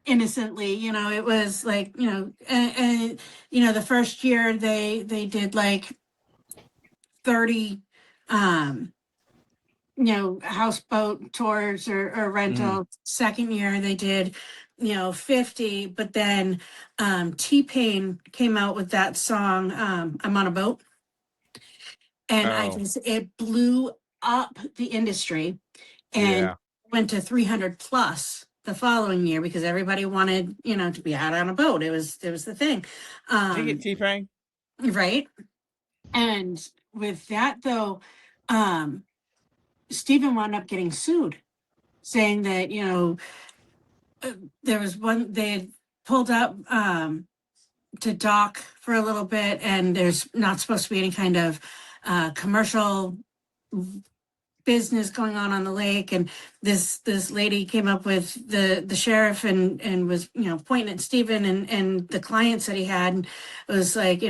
innocently. It was like, and the first year they did like 30 houseboat tours or rental. Second year they did 50, but then T-Pain came out with that song, I'm on a boat, and Oh, it blew up the industry and yeah. went to 300 plus the following year, because everybody wanted to be out on a boat. It was the thing. Did you get T-Pain? Right. And with that though, Stephen wound up getting sued, saying that there was one they had pulled up to dock for a little bit, and there's not supposed to be any kind of commercial business going on the lake. And this lady came up with the sheriff and was pointing at Stephen and the clients that he had, and it was like,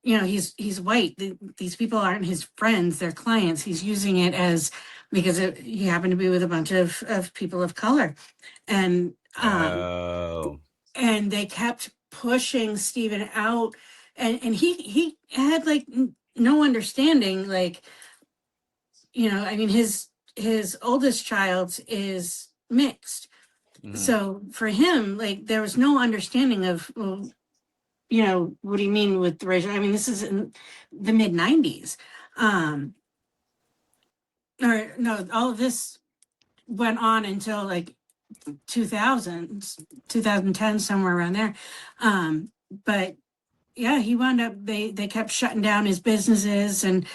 he's white. These people aren't his friends, they're clients. He's using it as because he happened to be with a bunch of people of color. And Oh, and they kept pushing Stephen out, and he had like no understanding, like, I mean, his oldest child is mixed. So for him, like, there was no understanding of, well, what do you mean with the racial? I mean, this is in the mid 90s. Or no, all of this went on until like 2000s, 2010, somewhere around there. But yeah, he wound up, they kept shutting down his businesses and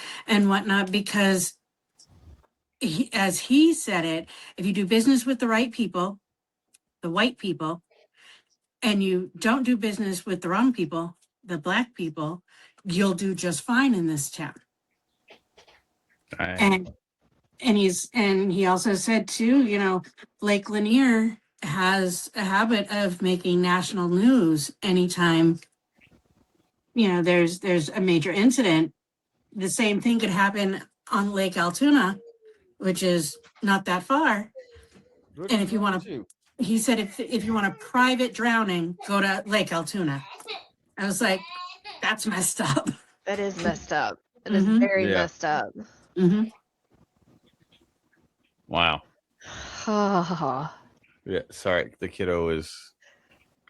whatnot, because as he said it, if you do business with the right people, the white people, and you don't do business with the wrong people, the black people, you'll do just fine in this town. dang. And he also said too, Lake Lanier has a habit of making national news anytime there's a major incident. The same thing could happen on Lake Altoona, which is not that far. What And is if you wrong want with to, you? he said, if you want a private drowning, go to Lake Altoona. I was like, that's messed up. That is messed up. It is Mhm. very Yeah. messed up. Mm-hmm. Wow. Oh, Yeah. Sorry, the kiddo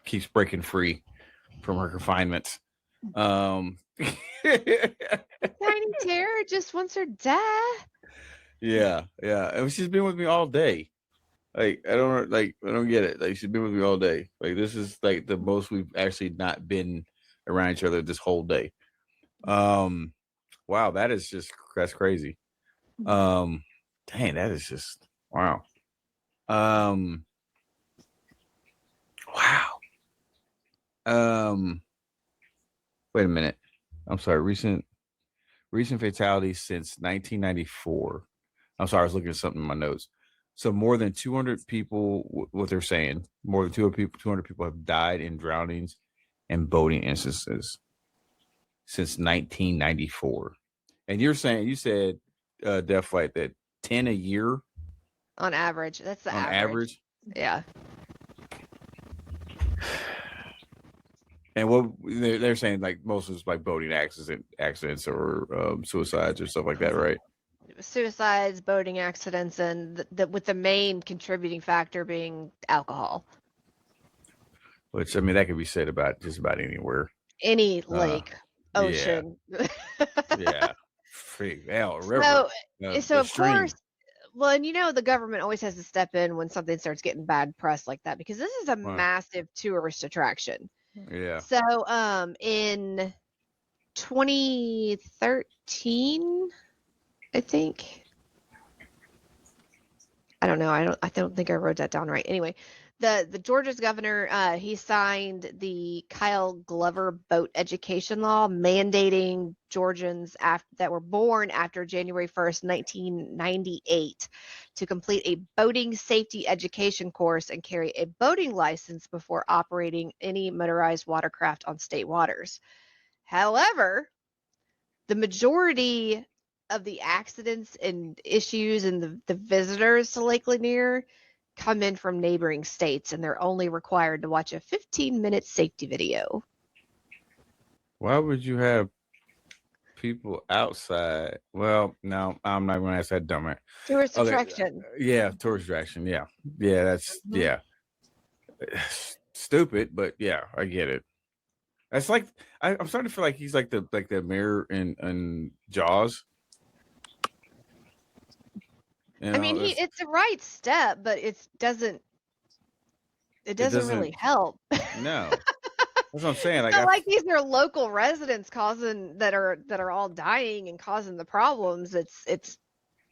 keeps breaking free from her confinement. Tiny Terror just wants her dad. Yeah. And she's been with me all day. Like, I don't get it. Like, she's been with me all day. Like, this is like the most we've actually not been around each other this whole day. Wow, that's crazy. Dang, that is just wow. Wow. Wait a minute. I'm sorry. Recent fatalities since 1994. I'm sorry, I was looking at something in my notes. So more than 200 people, what they're saying, more than 200 people have died in drownings and boating instances since 1994. And you said, Death Flight, that 10 a year On average. That's the on average. average. Yeah. And what they're saying, like most of it's like boating accidents or suicides or stuff like that, right? Suicides, boating accidents, and with the main contributing factor being alcohol. Which I mean, that could be said about just about anywhere. Any lake, Yeah, ocean. yeah, freak hell, river, So of stream. course, well, and the government always has to step in when something starts getting bad press like that because this is a Right. massive tourist attraction. Yeah. So, in 2013, I think. I don't know. I don't think I wrote that down right. Anyway, the Georgia's governor, he signed the Kyle Glover boat education law mandating Georgians that were born after January 1st, 1998 to complete a boating safety education course and carry a boating license before operating any motorized watercraft on state waters. However, the majority of the accidents and issues and the visitors to Lake Lanier come in from neighboring states, and they're only required to watch a 15-minute safety video. Why would you have people outside? Well, no, I'm not going to ask that dumb. Tourist Okay, attraction. yeah, tourist attraction. Yeah, that's yeah, stupid, but yeah, I get it. That's like I'm starting to feel like he's like the mayor in Jaws. I mean, it's a right step, but it doesn't really help. No, that's what I'm saying. It's not like these are local residents causing that are all dying and causing the problems. It's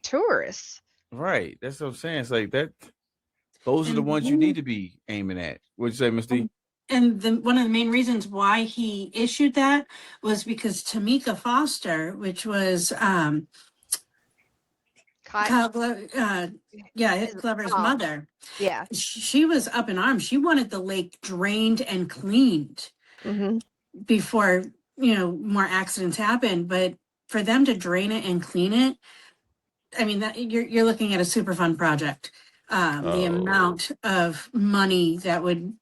tourists. Right. That's what I'm saying. It's like that. Those are the ones you need to be aiming at. What'd you say, Misty? And one of the main reasons why he issued that was because Tamika Foster, which was Kyle Glover's mother. Yeah. She was up in arms. She wanted the lake drained and cleaned before, more accidents happen. But for them to drain it and clean it, I mean, that you're looking at a super fun project. The amount of money that would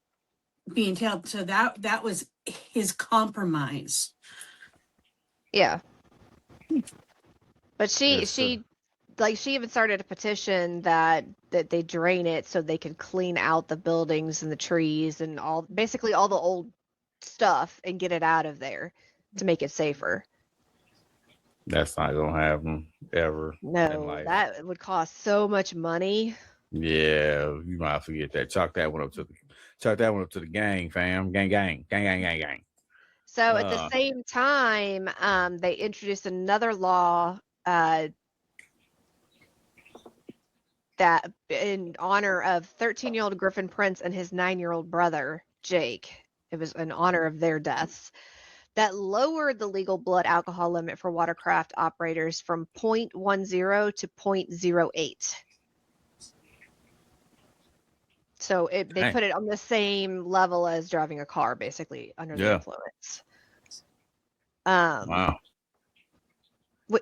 be entailed. So that was his compromise. Yeah. But she even started a petition that they drain it so they can clean out the buildings and the trees and basically all the old stuff and get it out of there to make it safer. That's not gonna happen ever. No, that would cost so much money. Yeah, you might forget that. Chalk that one up to the gang, fam. Gang. So at the same time, they introduced another law that in honor of 13-year-old Griffin Prince and his 9-year-old brother, Jake. It was in honor of their deaths. That lowered the legal blood alcohol limit for watercraft operators from 0.10 to 0.08. So they put it on the same level as driving a car, basically, under the influence. Wow.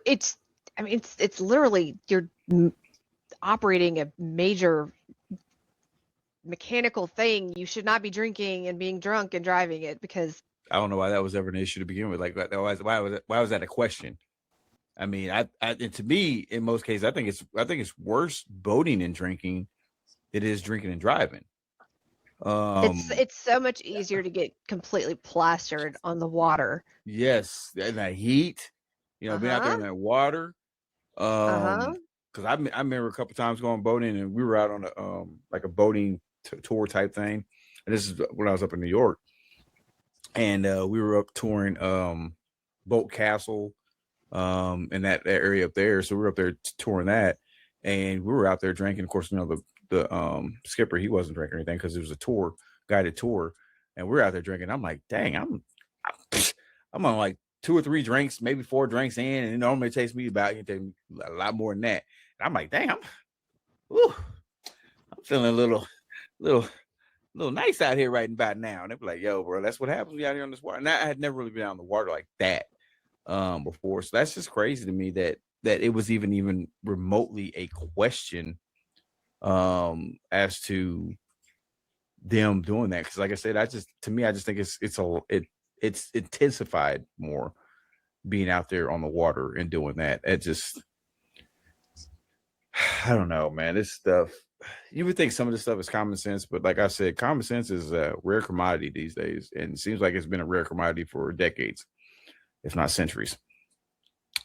It's literally you're operating a major mechanical thing. You should not be drinking and being drunk and driving it because I don't know why that was ever an issue to begin with. Like, why was that a question? I mean, and to me, in most cases, I think it's worse boating and drinking. It is drinking and driving. It's so much easier to get completely plastered on the water. Yes, and that heat, being out there in that water. Because I remember a couple times going boating, and we were out on a like a boating tour type thing. And this is when I was up in New York, and we were up touring Boat Castle, in that area up there. So we were up there touring that, and we were out there drinking. Of course, the skipper, he wasn't drinking anything because it was a guided tour, and we're out there drinking. I'm like, dang, I'm on like 2 or 3 drinks, maybe 4 drinks in, and it normally takes me a lot more than that. And I'm like, dang, I'm feeling a little nice out here right about now. And they're like, yo, bro, that's what happens when you're out here on this water. And I had never really been out on the water like that before. So that's just crazy to me that that it was even remotely a question as to them doing that. Because like I said, I just think it's intensified more being out there on the water and doing that. It just, I don't know, man. This stuff, you would think some of this stuff is common sense, but like I said, common sense is a rare commodity these days, and it seems like it's been a rare commodity for decades, if not centuries.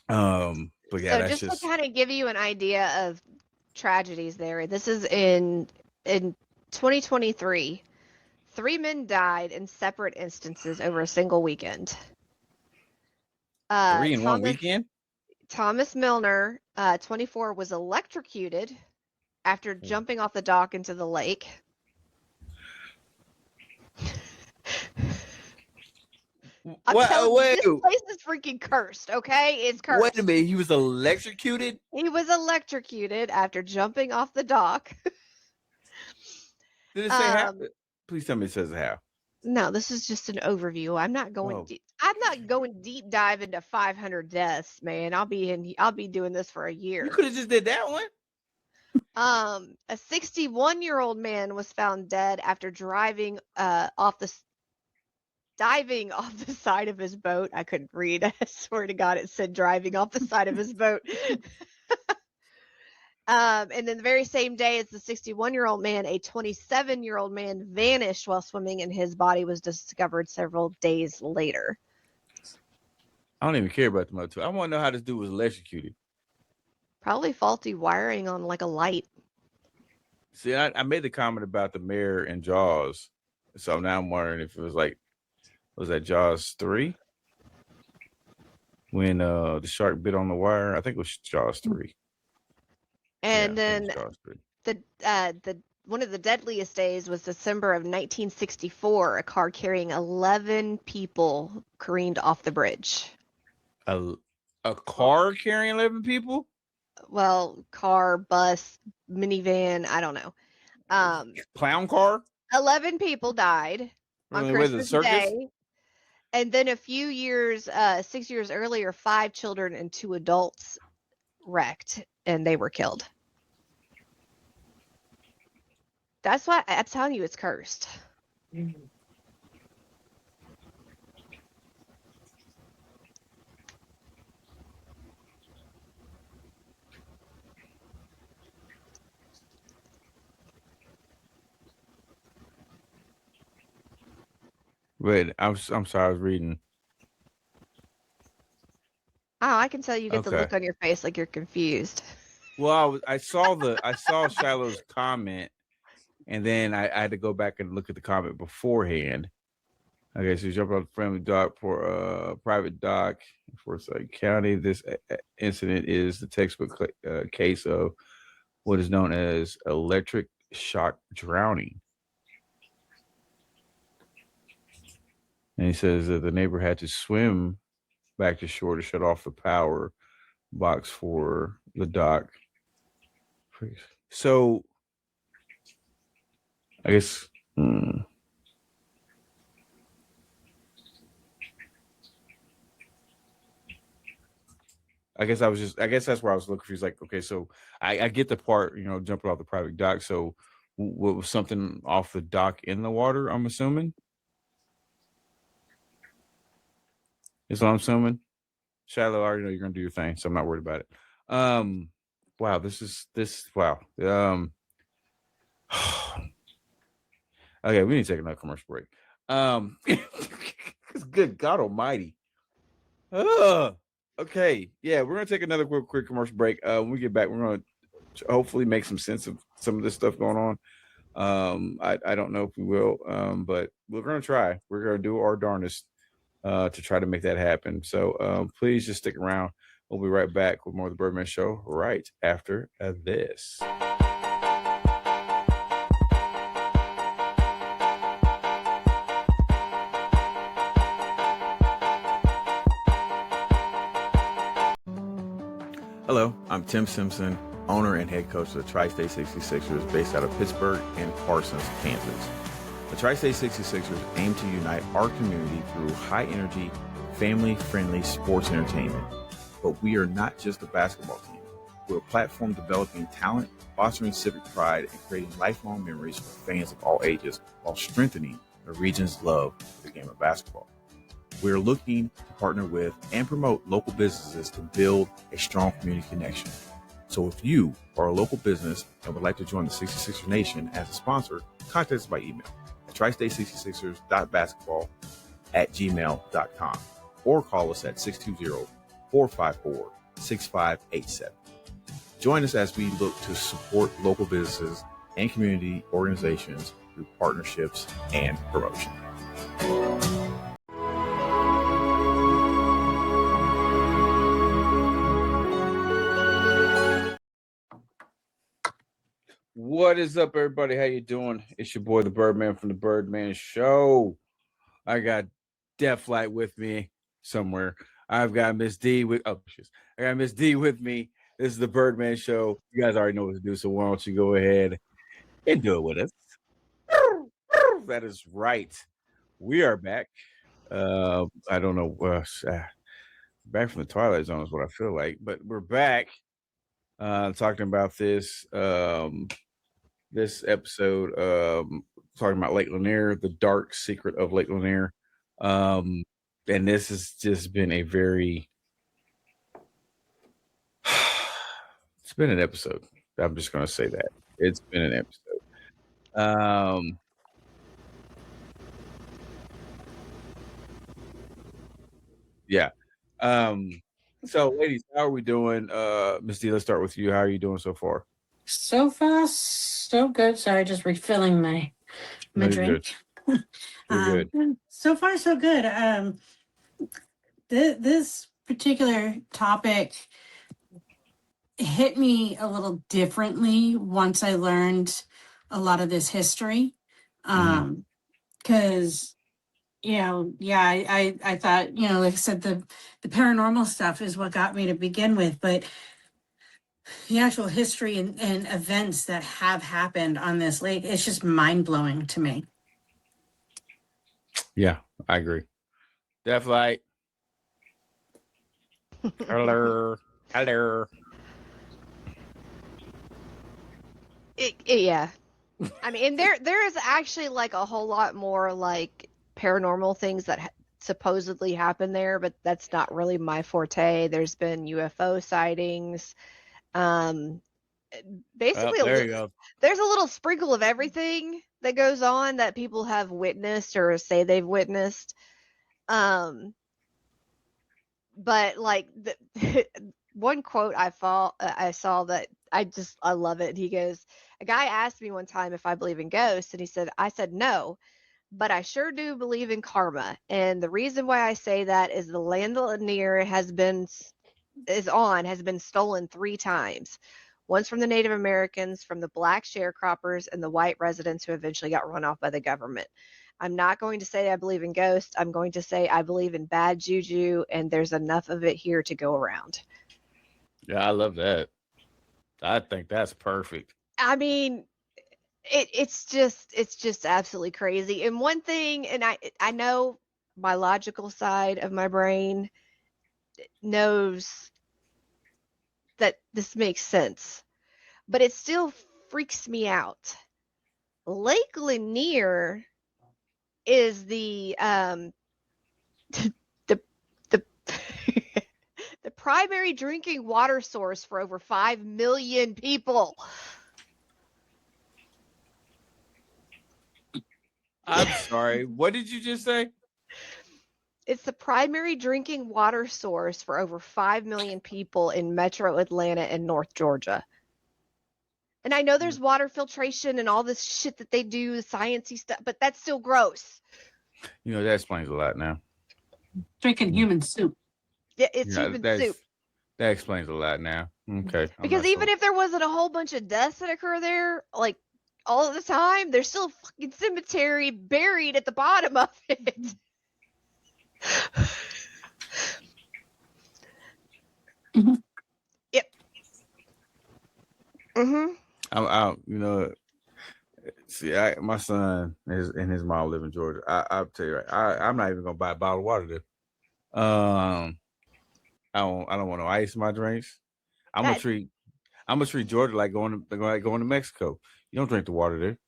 But yeah, So that's just to kind of give you an idea of tragedies there, this is in 2023. 3 men died in separate instances over a single weekend. 3 in one weekend. Thomas Milner, 24, was electrocuted after jumping off the dock into the lake. Wait, this place is freaking cursed, okay? It's cursed. Wait a minute, he was electrocuted? He was electrocuted after jumping off the dock. Did it say how? Please tell me it says how. No, this is just an overview. I'm not going deep dive into 500 deaths, man. I'll be doing this for a year. You could have just did that one. A 61-year-old man was found dead after diving off the side of his boat. I couldn't read. I swear to God, it said driving off the side of his boat. And then the very same day as the 61-year-old man, a 27-year-old man vanished while swimming, and his body was discovered several days later. I don't even care about the other two. I want to know how this dude was electrocuted. Probably faulty wiring on like a light. See, I made the comment about the mayor and Jaws, so now I'm wondering if it was like, was that Jaws 3 when the shark bit on the wire? I think it was Jaws 3. And then the one of the deadliest days was December of 1964. A car carrying 11 people careened off the bridge. A car carrying 11 people? Well, car, bus, minivan, I don't know. Clown car? 11 people died on Christmas Day. And then a few years, 6 years earlier, 5 children and 2 adults wrecked, and they were killed. That's why I'm telling you it's cursed. Wait, I'm sorry, I was reading. Oh, I can tell you get the look on your face like you're confused. Well, I saw Shiloh's comment, and then I had to go back and look at the comment beforehand. Okay, so you jump on the family dock for private dock in Forsyth County. This incident is the textbook case of what is known as electric shock drowning. And he says that the neighbor had to swim back to shore to shut off the power box for the dock. So, I guess. I guess that's where I was looking for. He's like, okay, so I get the part, jumping off the private dock. So, what was something off the dock in the water? I'm assuming. Is what I'm assuming. Shiloh, I already know you're gonna do your thing, so I'm not worried about it. Wow, wow. Okay, we need to take another commercial break. Good God Almighty. Okay, yeah, we're gonna take another quick commercial break. When we get back, we're gonna hopefully make some sense of some of this stuff going on. I don't know if we will, but we're gonna try. We're gonna do our darndest to try to make that happen. So please just stick around. We'll be right back with more of the Birdman Show right after this. Hello, I'm Tim Simpson, owner and head coach of the Tri-State 66ers based out of Pittsburgh and Parsons, Kansas. The Tri-State 66ers aim to unite our community through high-energy, family-friendly sports entertainment. but we are not just a basketball team. We're a platform developing talent, fostering civic pride, and creating lifelong memories for fans of all ages while strengthening the region's love for the game of basketball. We're looking to partner with and promote local businesses to build a strong community connection. So if you are a local business and would like to join the 66er Nation as a sponsor, contact us by email at tristate66ers.basketball@gmail.com or call us at 620-454-6587. Join us as we look to support local businesses and community organizations through partnerships and promotion. What is up, everybody? How you doing? It's your boy, the Birdman from the Birdman Show. I got Def Light with me somewhere. I've got Miss D with I got Miss D with me. This is the Birdman Show. You guys already know what to do, so why don't you go ahead and do it with us? That is right. We are back. I don't know. Back from the Twilight Zone is what I feel like, but we're back talking about this this episode, talking about Lake Lanier, the dark secret of Lake Lanier. And this has just been a very it's been an episode. I'm just gonna say that. It's been an episode. Yeah. So ladies, how are we doing? Miss D, let's start with you. How are you doing so far? So far, so good. Sorry, just refilling my No, you're drink. good. You're good. So far, so good. This particular topic hit me a little differently once I learned a lot of this history. Because I thought, like I said, the paranormal stuff is what got me to begin with, but the actual history and events that have happened on this lake, it's just mind-blowing to me. Yeah, I agree. Def Light. Hello. Yeah. I mean, and there is actually like a whole lot more like paranormal things that supposedly happen there, but that's not really my forte. There's been UFO sightings. Basically, there you go. There's a little sprinkle of everything that goes on that people have witnessed or say they've witnessed. But like the one quote I saw that I love it. He goes, a guy asked me one time if I believe in ghosts, and he said, I said no, but I sure do believe in karma. And the reason why I say that is the land Lanier has been stolen 3 times. Once from the Native Americans, from the black sharecroppers, and the white residents who eventually got run off by the government. I'm not going to say I believe in ghosts. I'm going to say I believe in bad juju, and there's enough of it here to go around. Yeah, I love that. I think that's perfect. I mean, it's just absolutely crazy. And one thing, and I know my logical side of my brain knows that this makes sense, but it still freaks me out. Lake Lanier is the the the primary drinking water source for over 5 million people. I'm sorry. What did you just say? It's the primary drinking water source for over 5 million people in metro Atlanta and North Georgia. And I know there's water filtration and all this shit that they do, sciencey stuff, but that's still gross. That explains a lot now. Drinking human soup. Yeah, it's human soup. That explains a lot now. Okay. Because even if there wasn't a whole bunch of deaths that occur there, like all of the time, there's still a fucking cemetery buried at the bottom of it. Mm-hmm. Yep. Mm-hmm. I'm out. See, my son and his mom live in Georgia. I'll tell you, I'm not even gonna buy a bottle of water there. I don't want no ice in my drinks. I'm That gonna treat Georgia like going to Mexico. You don't drink the water there.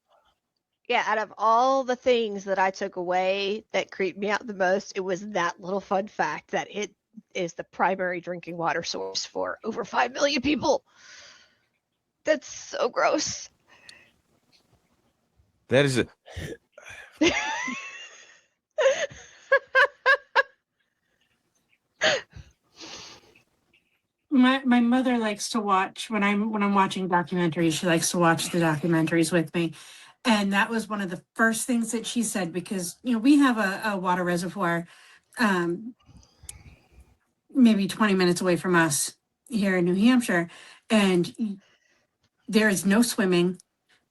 Yeah, out of all the things that I took away that creeped me out the most, it was that little fun fact that it is the primary drinking water source for over 5 million people. That's so gross. That is it. My mother likes to watch when I'm watching documentaries. She likes to watch the documentaries with me, and that was one of the first things that she said, because we have a water reservoir, um, maybe 20 minutes away from us here in New Hampshire, and there is no swimming.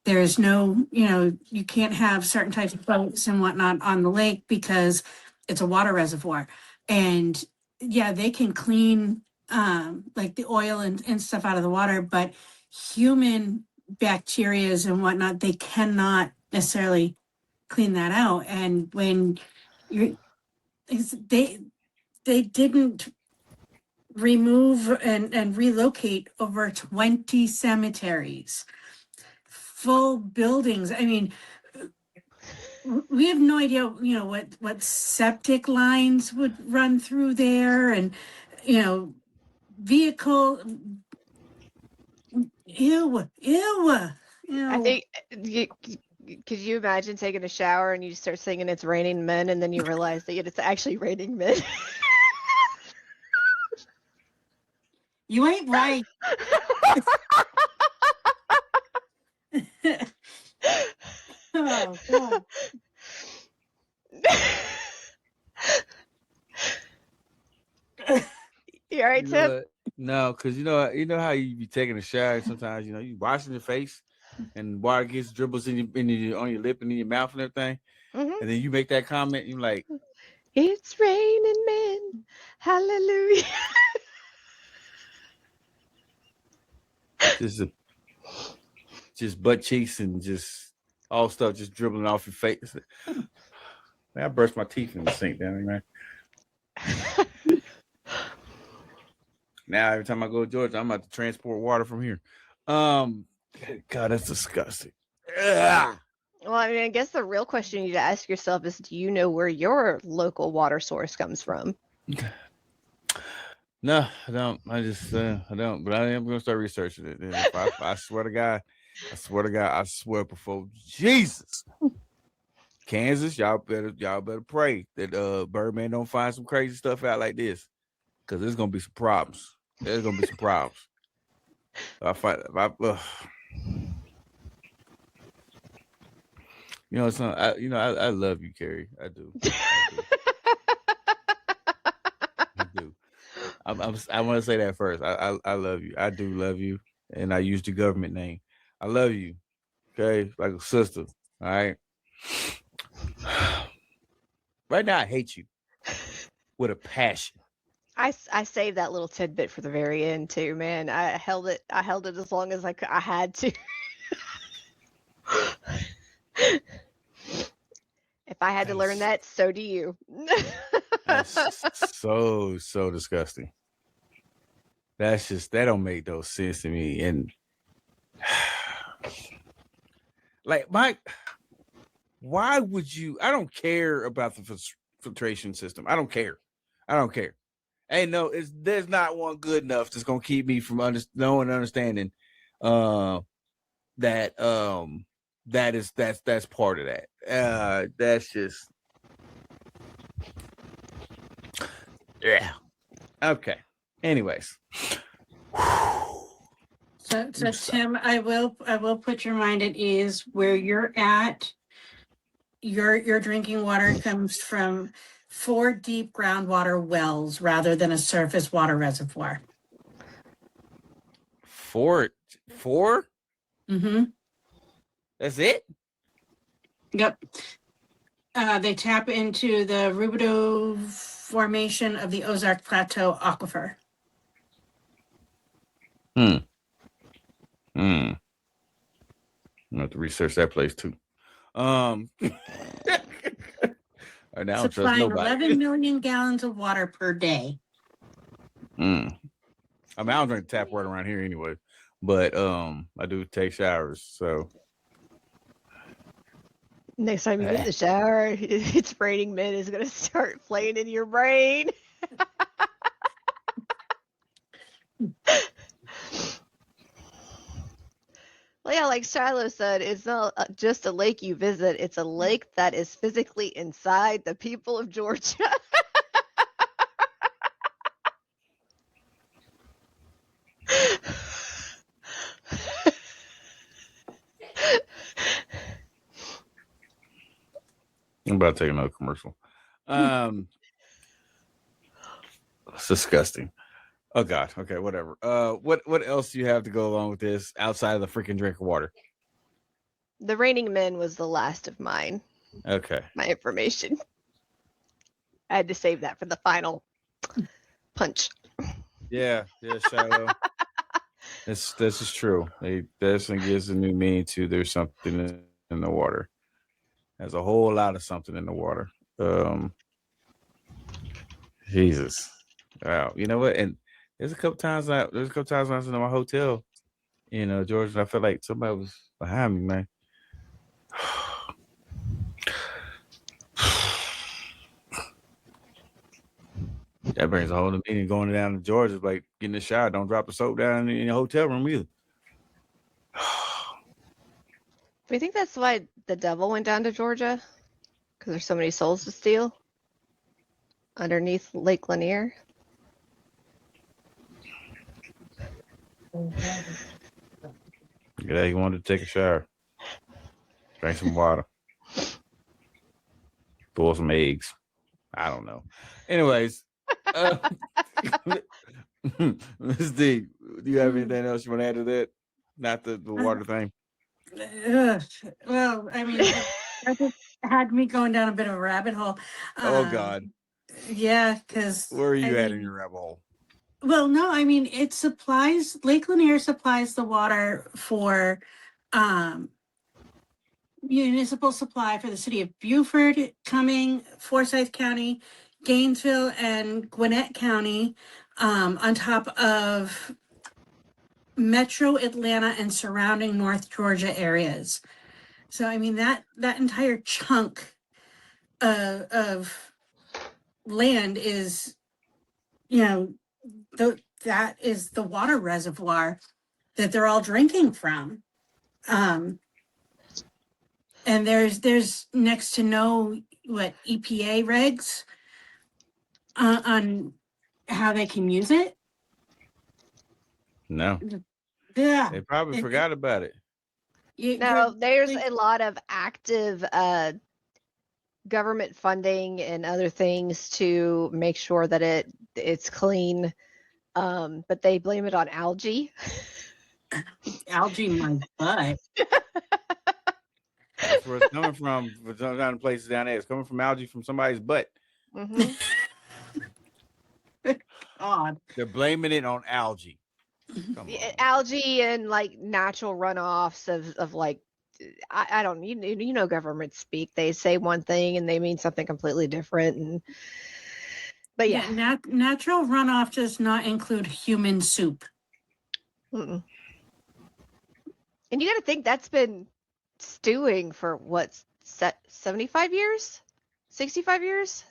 There is no, you can't have certain types of boats and whatnot on the lake because it's a water reservoir. And yeah, they can clean like the oil and stuff out of the water, but human bacterias and whatnot, they cannot necessarily clean that out. And when you're, they didn't remove and relocate over 20 cemeteries, full buildings. I mean, we have no idea, what septic lines would run through there, and vehicle. Ew. I think could you imagine taking a shower and you start singing "It's Raining Men" and then you realize that it's actually raining men? You ain't right. Oh, God. You all right, You know Tim? what? No, because you know how you be taking a shower. Sometimes you washing your face, and water gets dribbles on your lip and in your mouth and everything, Hmm. and then you make that comment. You're like, It's raining men. Hallelujah. just butt cheeks and just all stuff just dribbling off your face. Man, I brushed my teeth in the sink down there, man. Now every time I go to Georgia, I'm about to transport water from here. God, that's disgusting. Ugh. Well, I mean, I guess the real question you need to ask yourself is, do you know where your local water source comes from? No, I don't. I don't. But I am going to start researching it. And if I swear to God, I swear before Jesus, Kansas, y'all better pray that Birdman don't find some crazy stuff out like this, because there's gonna be some problems. There's gonna be some problems. I love you, Carrie. I do. I do. I want to say that first. I love you. I do love you, and I use the government name. I love you. Okay, like a sister. All right. Right now, I hate you with a passion. I saved that little tidbit for the very end too, man. I held it as long as I had to. If I had to learn that, so do you. That's so disgusting. That don't make no sense to me. And like why would you? I don't care about the filtration system. I don't care. Hey, no, there's not one good enough that's gonna keep me from knowing and understanding that's part of that. That's just yeah. Okay. Anyways. So Tim, I will put your mind at ease. Where you're at, your drinking water comes from 4 deep groundwater wells rather than a surface water reservoir. 4? Mm-hmm. That's it? Yep. They tap into the Rubidoux Formation of the Ozark Plateau Aquifer. I'm gonna have to research that place too. Right now, I don't trust Supplying nobody. 11 million gallons of water per day. Mm. I mean, I don't drink tap water around here anyway, but I do take showers. So Next time you get in the shower, it's Raining Men is going to start playing in your brain. Well, yeah, like Shiloh said, it's not just a lake you visit, it's a lake that is physically inside the people of Georgia. I'm about to take another commercial. It's disgusting. Oh God. Okay, whatever. What else do you have to go along with this outside of the freaking drink of water? The Raining Men was the last of mine. Okay. My information. I had to save that for the final punch. Yeah, Shiloh. This is true. They definitely gives a new meaning to there's something in the water. There's a whole lot of something in the water. Jesus. Wow. You know what? And there's a couple times when I was in my hotel, Georgia, and I felt like somebody was behind me, man. That brings a whole new meaning going down to Georgia, like getting in the shower. Don't drop the soap down in the hotel room either. Do you think that's why the devil went down to Georgia? Because there's so many souls to steal underneath Lake Lanier? Yeah, he wanted to take a shower. Drink some water. Boil some eggs. I don't know. Anyways, Ms. D, do you have anything else you want to add to that? Not the water thing. Well, I mean, that just had me going down a bit of a rabbit hole. Oh God. Yeah, because Where are you at in your rabbit hole? well, no, I mean it supplies Lake Lanier supplies the water for municipal supply for the city of Beaufort, Cumming, Forsyth County, Gainesville, and Gwinnett County, on top of Metro Atlanta and surrounding North Georgia areas. So I mean that entire chunk of land is, that is the water reservoir that they're all drinking from. And there's next to no EPA regs on how they can use it. No. Yeah, They probably forgot about it. No, there's a lot of active government funding and other things to make sure that it's clean, but they blame it on algae. Algae in my butt. That's where it's coming from. Down in places down there, it's coming from algae from somebody's butt. Mm-hmm. God. They're blaming it on algae. Algae and like natural runoffs of like, I don't, government speak. They say one thing and they mean something completely different. But yeah, natural runoff does not include human soup. Mm-mm. And you got to think that's been stewing for what, 75 years, 65 years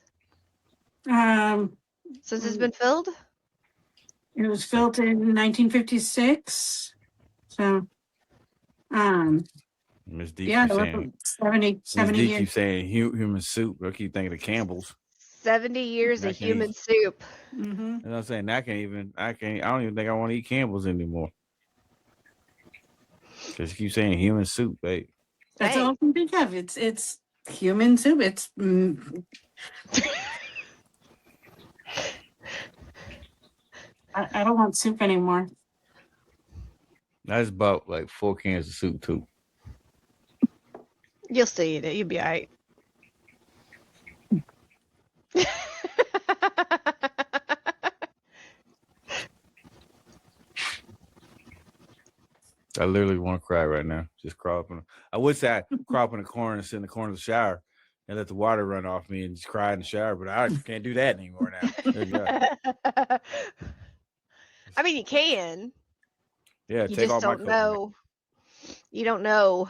since it's been filled. It was filled in 1956. So, Miss D yeah, saying 70 D years. keeps saying human soup. I keep thinking of Campbell's. 70 years of human soup. Mm-hmm. And I'm saying I don't even think I want to eat Campbell's anymore. Because you keep saying human soup, babe. That's all I can think of. It's human soup. It's I don't want soup anymore. I just bought like 4 cans of soup too. You'll still eat it. You'll be all right. I literally want to cry right now. Just crawl up I would say I crawl up in the corner and sit in the corner of the shower and let the water run off me and just cry in the shower, but I can't do that anymore now. I mean, you can. Yeah, You take just all my don't coconut. know. You don't know.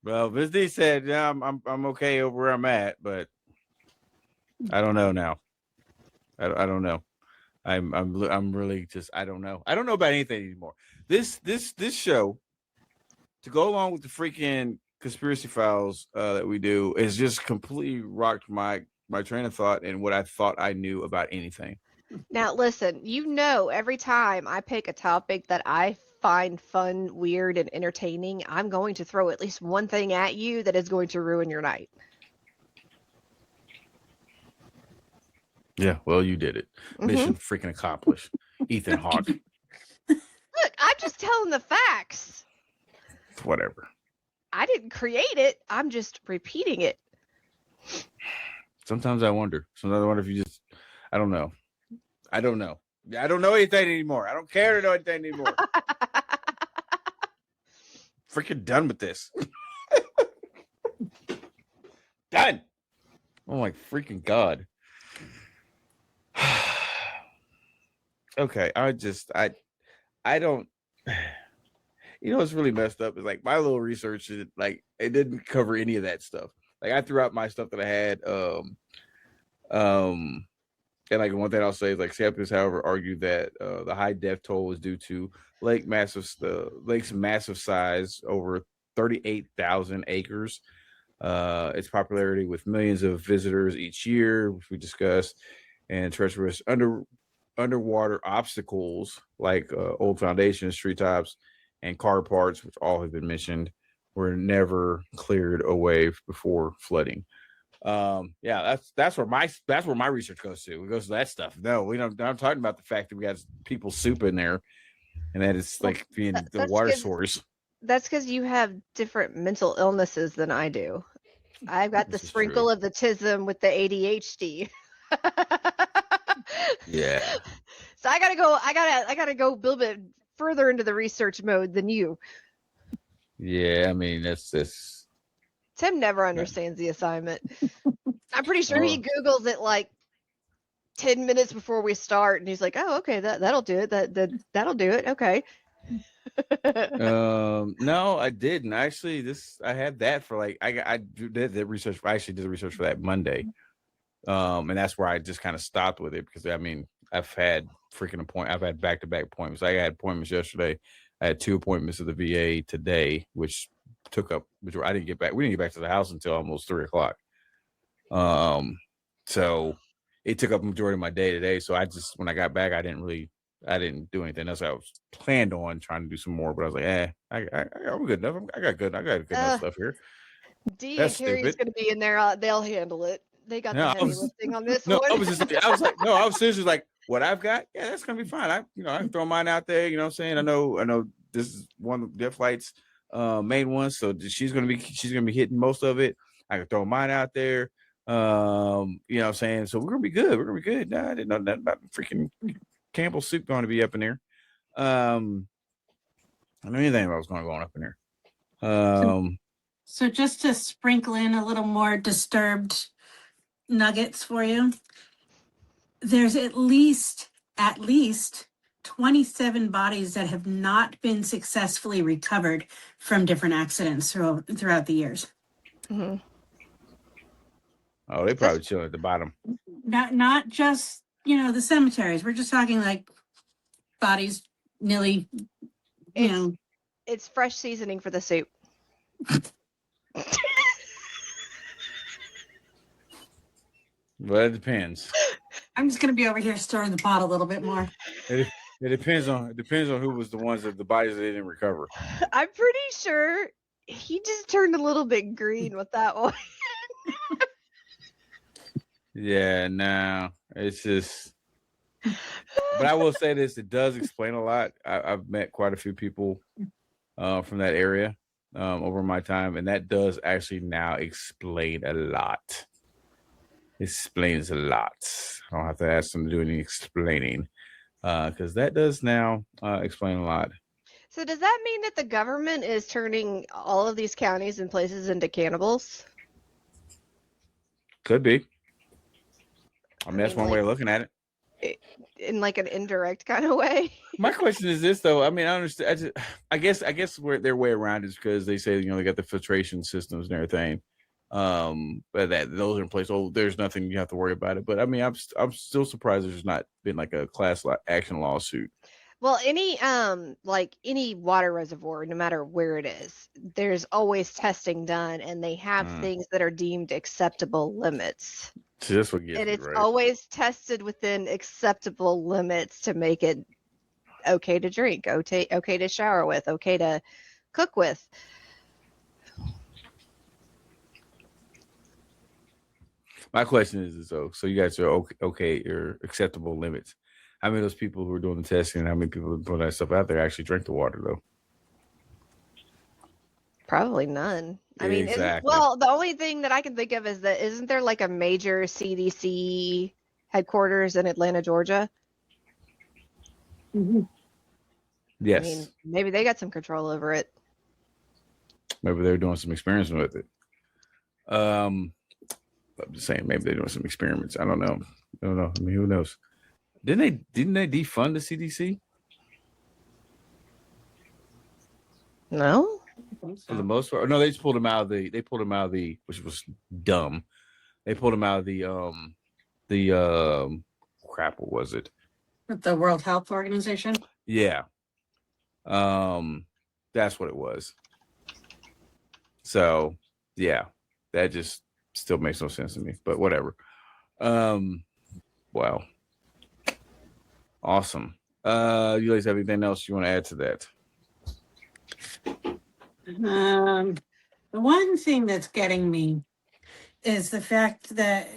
Well, Ms. D said, "Yeah, I'm okay over where I'm at, but I don't know now. I don't know. I'm really just I don't know. I don't know about anything anymore. This show, to go along with the freaking conspiracy files that we do, is just completely rocked my train of thought and what I thought I knew about anything. Now, listen, every time I pick a topic that I find fun, weird, and entertaining, I'm going to throw at least one thing at you that is going to ruin your night. Yeah, well, you did it. Mission freaking accomplished. Ethan Hawke. Look, I'm just telling the facts. Whatever. I didn't create it. I'm just repeating it. Sometimes I wonder. Sometimes I wonder if you just I don't know. I don't know. I don't know anything anymore. I don't care to know anything anymore. Freaking done with this. Done. Oh my freaking God. Okay, I don't what's really messed up is like my little research it didn't cover any of that stuff. Like I threw out my stuff that I had and like one thing I'll say is like skeptics, however, argue that the high death toll was due to the lake's massive size, over 38,000 acres, its popularity with millions of visitors each year, which we discussed, and treacherous underwater obstacles like old foundations, treetops, and car parts, which all have been mentioned, were never cleared away before flooding. Yeah, that's where my research goes to. It goes to that stuff. No, we don't. I'm talking about the fact that we got people soup in there, and that it's like being the water source. That's because you have different mental illnesses than I do. I've got the sprinkle of the autism with the ADHD. Yeah. So I gotta go a little bit further into the research mode than you. Yeah, I mean that's Tim never understands the assignment. I'm pretty sure he Googles it like 10 minutes before we start, and he's like, "Oh, okay, that'll do it. That'll do it. Okay." No, I didn't actually. I had that for like I did the research. I actually did the research for that Monday, and that's where I just kind of stopped with it because I mean I've had I've had back-to-back appointments. I had appointments yesterday. I had 2 appointments at the VA today, which I didn't get back. We didn't get back to the house until almost 3:00. So it took up a majority of my day today. So when I got back, I didn't do anything else. I was planned on trying to do some more, but I was like, I'm good enough. I got good enough stuff here. D and Carrie's going to be in there. They'll handle it. They got the heavy lifting on this one. I was seriously like, what I've got, yeah, that's going to be fine. I can throw mine out there. You know what I'm saying? I know this is one of Death Flight's main ones. So she's going to be hitting most of it. I can throw mine out there. You know what I'm saying? So we're going to be good. Nah, I didn't know nothing about freaking Campbell soup going to be up in there. I don't know anything about what's going on up in there. So just to sprinkle in a little more disturbed nuggets for you, there's at least 27 bodies that have not been successfully recovered from different accidents throughout the years. Mm-hmm. Oh, they probably chill at the bottom. Not just the cemeteries. We're just talking like bodies nearly. It's fresh seasoning for the soup. Well, it depends. I'm just gonna be over here stirring the pot a little bit more. It depends on who was the ones of the bodies that they didn't recover. I'm pretty sure he just turned a little bit green with that one. Yeah, no, it's just. But I will say this: it does explain a lot. I've met quite a few people from that area over my time, and that does actually now explain a lot. Explains a lot. I don't have to ask them to do any explaining because that does now explain a lot. So does that mean that the government is turning all of these counties and places into cannibals? Could be. I mean, that's one way of looking at it. in like an indirect kind of way. My question is this, though. I mean, I understand. I guess where their way around is because they say they got the filtration systems and everything. But those are in place. Oh, there's nothing you have to worry about it. But I mean, I'm still surprised there's not been like a class action lawsuit. Well, any like any water reservoir, no matter where it is, there's always testing done, and they have things that are deemed acceptable limits. So that's what gets And me, it's right? always tested within acceptable limits to make it okay to drink, okay to shower with, okay to cook with. My question is though, so you guys are okay, your acceptable limits. How many of those people who are doing the testing and how many people who put that stuff out there actually drink the water though? Probably none. I mean, Exactly. well, the only thing that I can think of is that isn't there like a major CDC headquarters in Atlanta, Georgia? Yes. I mean, maybe they got some control over it. Maybe they're doing some experiments with it. I'm just saying, maybe they're doing some experiments. I don't know. I mean, who knows? Didn't they defund the CDC? No. For the most part. No, they just pulled him out of the which was dumb. They pulled him out of the crap, what was it? The World Health Organization. Yeah. That's what it was. So yeah, that just still makes no sense to me, but whatever. Wow. Awesome. You guys have anything else you want to add to that? The one thing that's getting me is the fact that,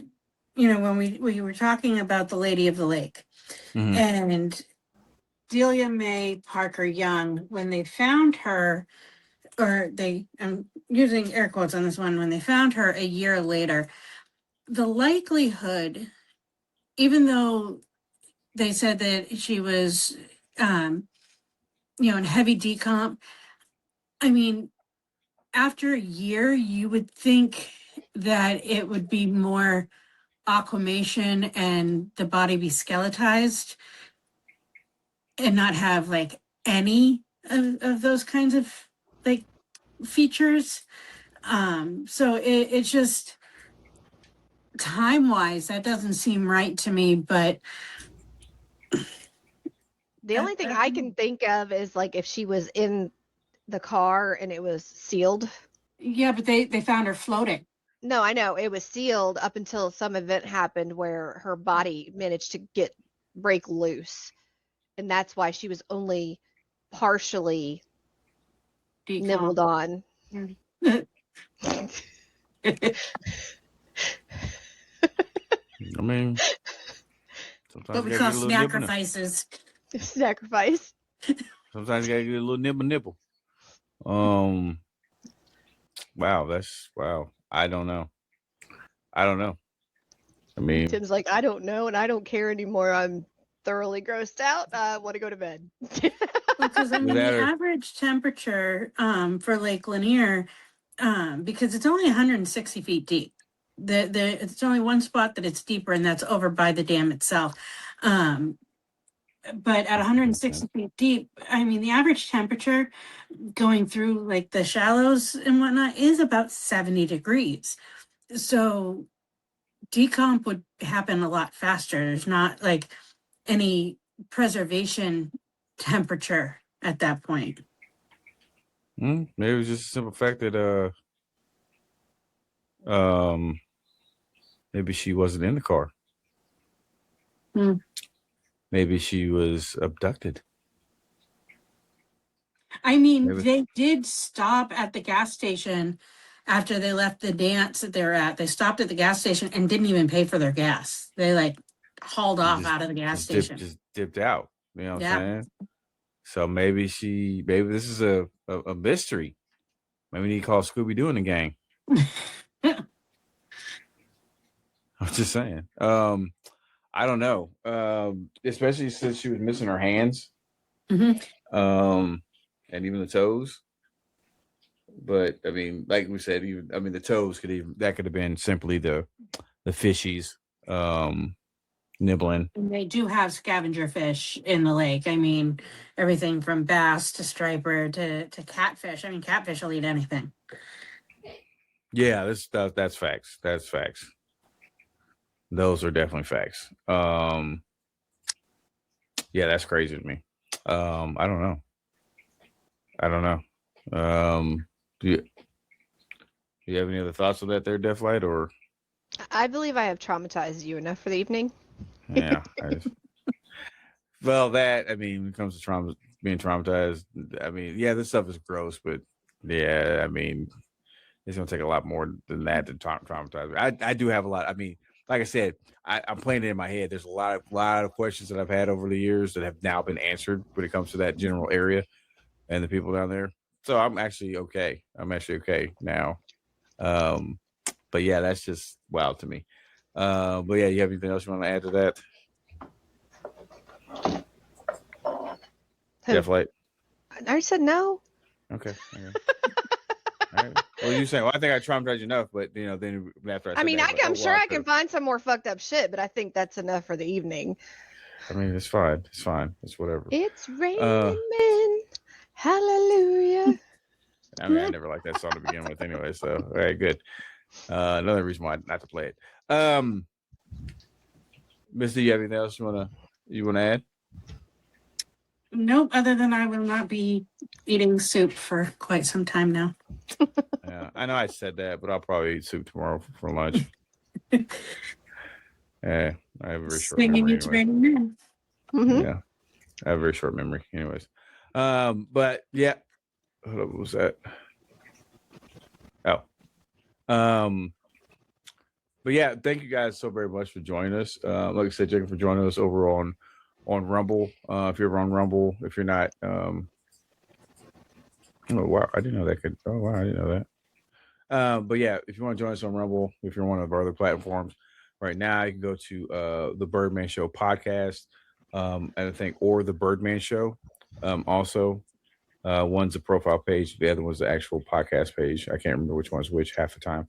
when we were talking about the Lady of the Lake and Delia Mae Parker Young, when they found her, I'm using air quotes on this one, when they found her a year later, the likelihood, even though they said that she was, in heavy decomp, I mean, after a year, you would think that it would be more aquamation and the body be skeletized and not have like any of those kinds of like features. So it's just time-wise, that doesn't seem right to me, but The only thing I can think of is like if she was in the car and it was sealed. Yeah, but they found her floating. No, I know it was sealed up until some event happened where her body managed to break loose. And that's why she was only partially nibbled on. I mean, what we call sacrifices. Sacrifice. Sometimes you gotta get a little nibble. Wow, wow. I don't know. I mean, Tim's like, I don't know, and I don't care anymore. I'm thoroughly grossed out. I want to go to bed. Because I mean, the average temperature for Lake Lanier, because it's only 160 feet deep. It's only one spot that it's deeper, and that's over by the dam itself. But at 160 feet deep, I mean, the average temperature going through like the shallows and whatnot is about 70 degrees. So decomp would happen a lot faster. There's not like any preservation temperature at that point. Maybe it was just a simple fact that maybe she wasn't in the car. Maybe she was abducted. I mean, they did stop at the gas station after they left the dance that they were at. They stopped at the gas station and didn't even pay for their gas. They like hauled off out of the gas station. Just dipped out. You know what I'm saying? So maybe this is a mystery. Maybe we need to call Scooby-Doo in the gang. I'm just saying. I don't know. Especially since she was missing her hands. And even the toes. But I mean, like we said, the toes could have been simply the fishies nibbling. And they do have scavenger fish in the lake. I mean, everything from bass to striper to catfish. I mean, catfish will eat anything. Yeah, that's facts. That's facts. Those are definitely facts. Yeah, that's crazy to me. I don't know. Do you have any other thoughts on that there, Deathlight, or I believe I have traumatized you enough for the evening. yeah? Well, that, I mean, when it comes to being traumatized, I mean, yeah, this stuff is gross, but yeah, I mean, it's gonna take a lot more than that to traumatize me. I do have a lot. I mean, like I said, I'm playing it in my head. There's a lot of questions that I've had over the years that have now been answered when it comes to that general area and the people down there. So I'm actually okay. I'm actually okay now. But yeah, that's just wild to me. But yeah, you have anything else you want to add to that? Who? Deathlight. I said no. Okay. All right. Well, you're saying, well, I think I traumatized you enough, but you know, then after I said I mean, that, I'm sure I can could've. find some more fucked up shit, but I think that's enough for the evening. I mean, it's fine. It's fine. It's whatever. It's raining men. Hallelujah. I mean, I never liked that song to begin with anyway, so all right, good. Another reason why not to play it. Misty, you have anything else you wanna add? Nope, other than I will not be eating soup for quite some time now. Yeah, I know I said that, but I'll probably eat soup tomorrow for lunch. Yeah, I have a very short Singing memory you to anyway. Burning Man. Mhm. Yeah, I have a very short memory anyways. But yeah, hold up, what was that? Oh. But yeah, thank you guys so very much for joining us. Like I said, Jacob, for joining us over on Rumble. If you're ever on Rumble, if you're not, oh wow, I didn't know that could. Oh wow, I didn't know that. But yeah, if you want to join us on Rumble, if you're on one of our other platforms, right now you can go to the Birdman Show podcast, and I think, or the Birdman Show. Also, one's a profile page, the other one's the actual podcast page. I can't remember which one's which half the time.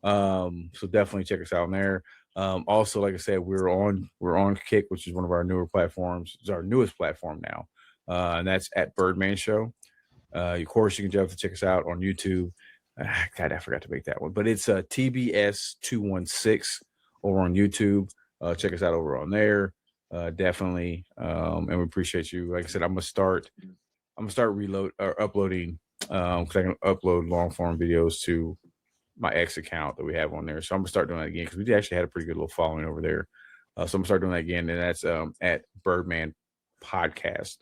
So definitely check us out on there. Also, like I said, we're on Kick, which is one of our newer platforms. It's our newest platform now, and that's at Birdman Show. Of course, you can definitely check us out on YouTube. God, I forgot to make that one, but it's TBS 216 over on YouTube. Check us out over on there. Definitely, and we appreciate you. Like I said, I'm gonna start uploading because I can upload long form videos to my X account that we have on there. So I'm gonna start doing that again because we actually had a pretty good little following over there. So I'm gonna start doing that again, and that's at Birdman Podcast.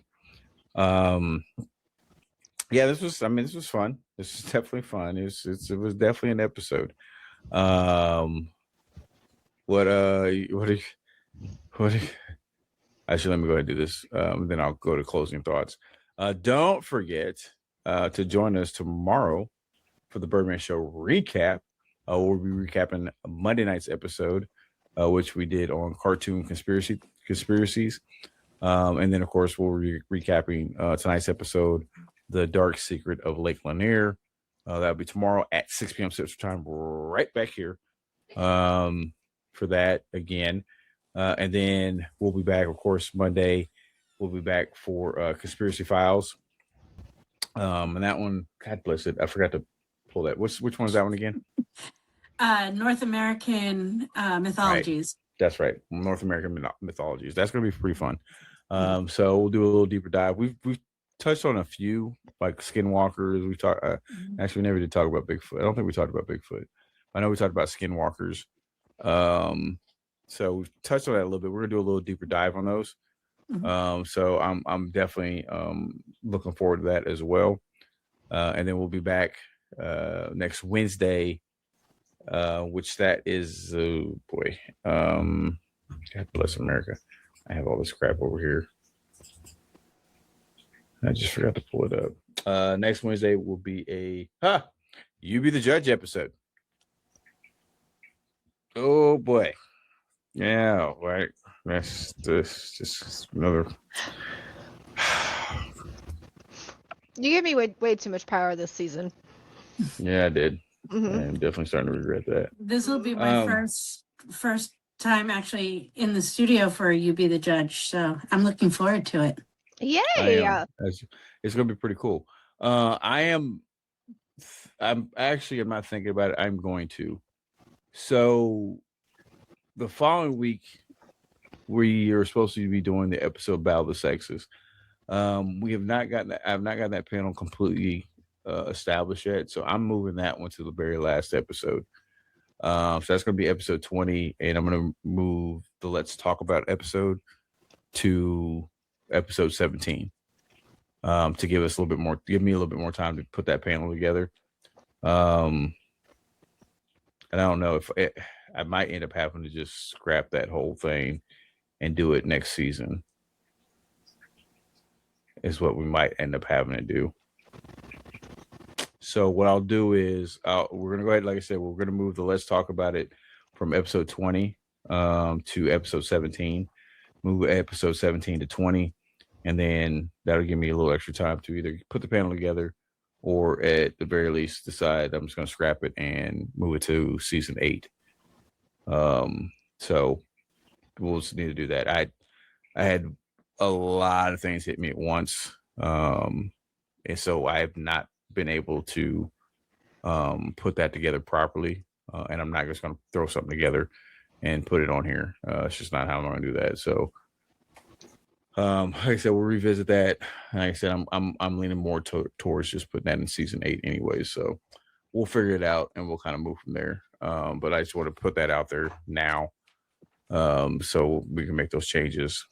Yeah, this was fun. This is definitely fun. It was definitely an episode. What actually, let me go ahead and do this. Then I'll go to closing thoughts. Don't forget to join us tomorrow for the Birdman Show recap. We'll be recapping Monday night's episode, which we did on cartoon conspiracies. And then, of course, we'll be recapping tonight's episode, The Dark Secret of Lake Lanier. That'll be tomorrow at 6 p.m. Central Time, right back here for that again. And then we'll be back, of course, Monday. We'll be back for Conspiracy Files. And that one, God bless it, I forgot to pull that. Which one is that one again? North American mythologies. Right. That's right. North American mythologies. That's going to be pretty fun. So we'll do a little deeper dive. We've touched on a few, like skinwalkers. We talked. Actually, we never did talk about Bigfoot. I don't think we talked about Bigfoot. I know we talked about skinwalkers. So we've touched on that a little bit. We're gonna do a little deeper dive on those. So I'm definitely looking forward to that as well. And then we'll be back next Wednesday, which that is boy. God bless America. I have all this crap over here. I just forgot to pull it up. Next Wednesday will be a You Be the Judge episode. Oh boy. Yeah, right. That's just another. You gave me way too much power this season. Yeah, I did. I'm definitely starting to regret that. This will be my first time actually in the studio for You Be the Judge. So I'm looking forward to it. Yay! It's going to be pretty cool. I'm not thinking about it. I'm going to. So the following week, we are supposed to be doing the episode Battle of the Sexes. I've not gotten that panel completely established yet. So I'm moving that one to the very last episode. So that's going to be episode 20, and I'm going to move the Let's Talk About episode to episode 17 to give me a little bit more time to put that panel together. And I don't know if I might end up having to just scrap that whole thing and do it next season. Is what we might end up having to do. So what I'll do is we're going to go ahead, like I said, we're going to move the Let's Talk About It from episode 20 to episode 17, move episode 17 to 20, and then that'll give me a little extra time to either put the panel together or at the very least decide I'm just going to scrap it and move it to season 8. So we'll just need to do that. I had a lot of things hit me at once. And so I have not been able to put that together properly. And I'm not just going to throw something together and put it on here. It's just not how I'm going to do that. So, like I said, we'll revisit that. Like I said, I'm leaning more towards just putting that in season 8 anyways. So we'll figure it out and we'll kind of move from there. But I just want to put that out there now. So we can make those changes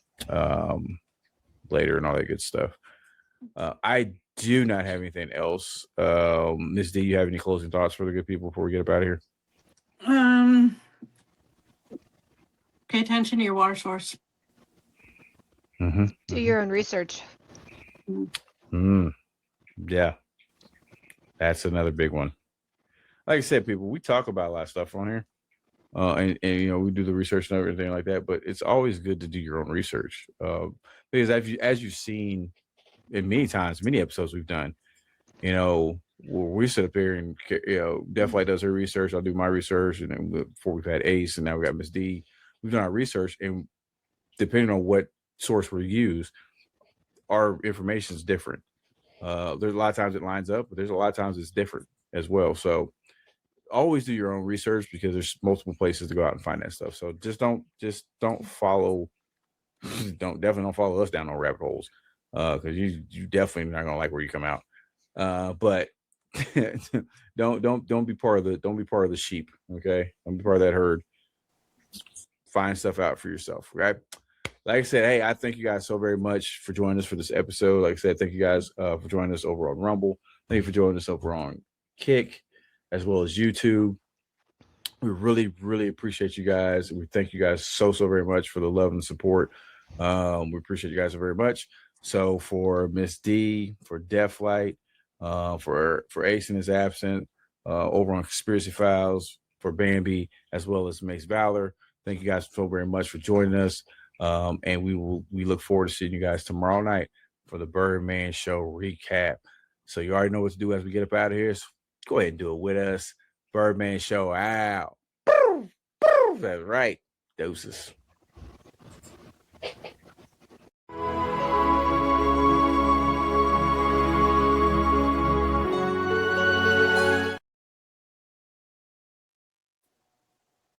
later and all that good stuff. I do not have anything else. Ms. D, you have any closing thoughts for the good people before we get up out of here? Pay attention to your water source. Do your own research. Yeah, that's another big one. Like I said, people, we talk about a lot of stuff on here. And you know, we do the research and everything like that, but it's always good to do your own research. Because as you've seen in many episodes we've done, you know, we sit up here and, you know, Deathlight does her research, I'll do my research, and then before we've had Ace, and now we got Miss D, we've done our research, and depending on what source we use, our information is different. There's a lot of times it lines up, but there's a lot of times it's different as well. So always do your own research because there's multiple places to go out and find that stuff. So don't follow don't follow us down no rabbit holes, because you definitely not gonna like where you come out. But don't be part of the sheep. Okay, don't be part of that herd. Find stuff out for yourself, right? Like I said, hey, I thank you guys so very much for joining us for this episode. Like I said, thank you guys for joining us over on Rumble. Thank you for joining us over on Kick, as well as YouTube. We really, really appreciate you guys. We thank you guys so very much for the love and support. We appreciate you guys very much. So for Miss D, for Deathlight, for Ace in his absent, over on Conspiracy Files, for Bambi, as well as Mace Valor, thank you guys so very much for joining us. And we look forward to seeing you guys tomorrow night for the Birdman show recap. So you already know what to do as we get up out of here. So go ahead and do it with us. Birdman show out. That's right. Doses.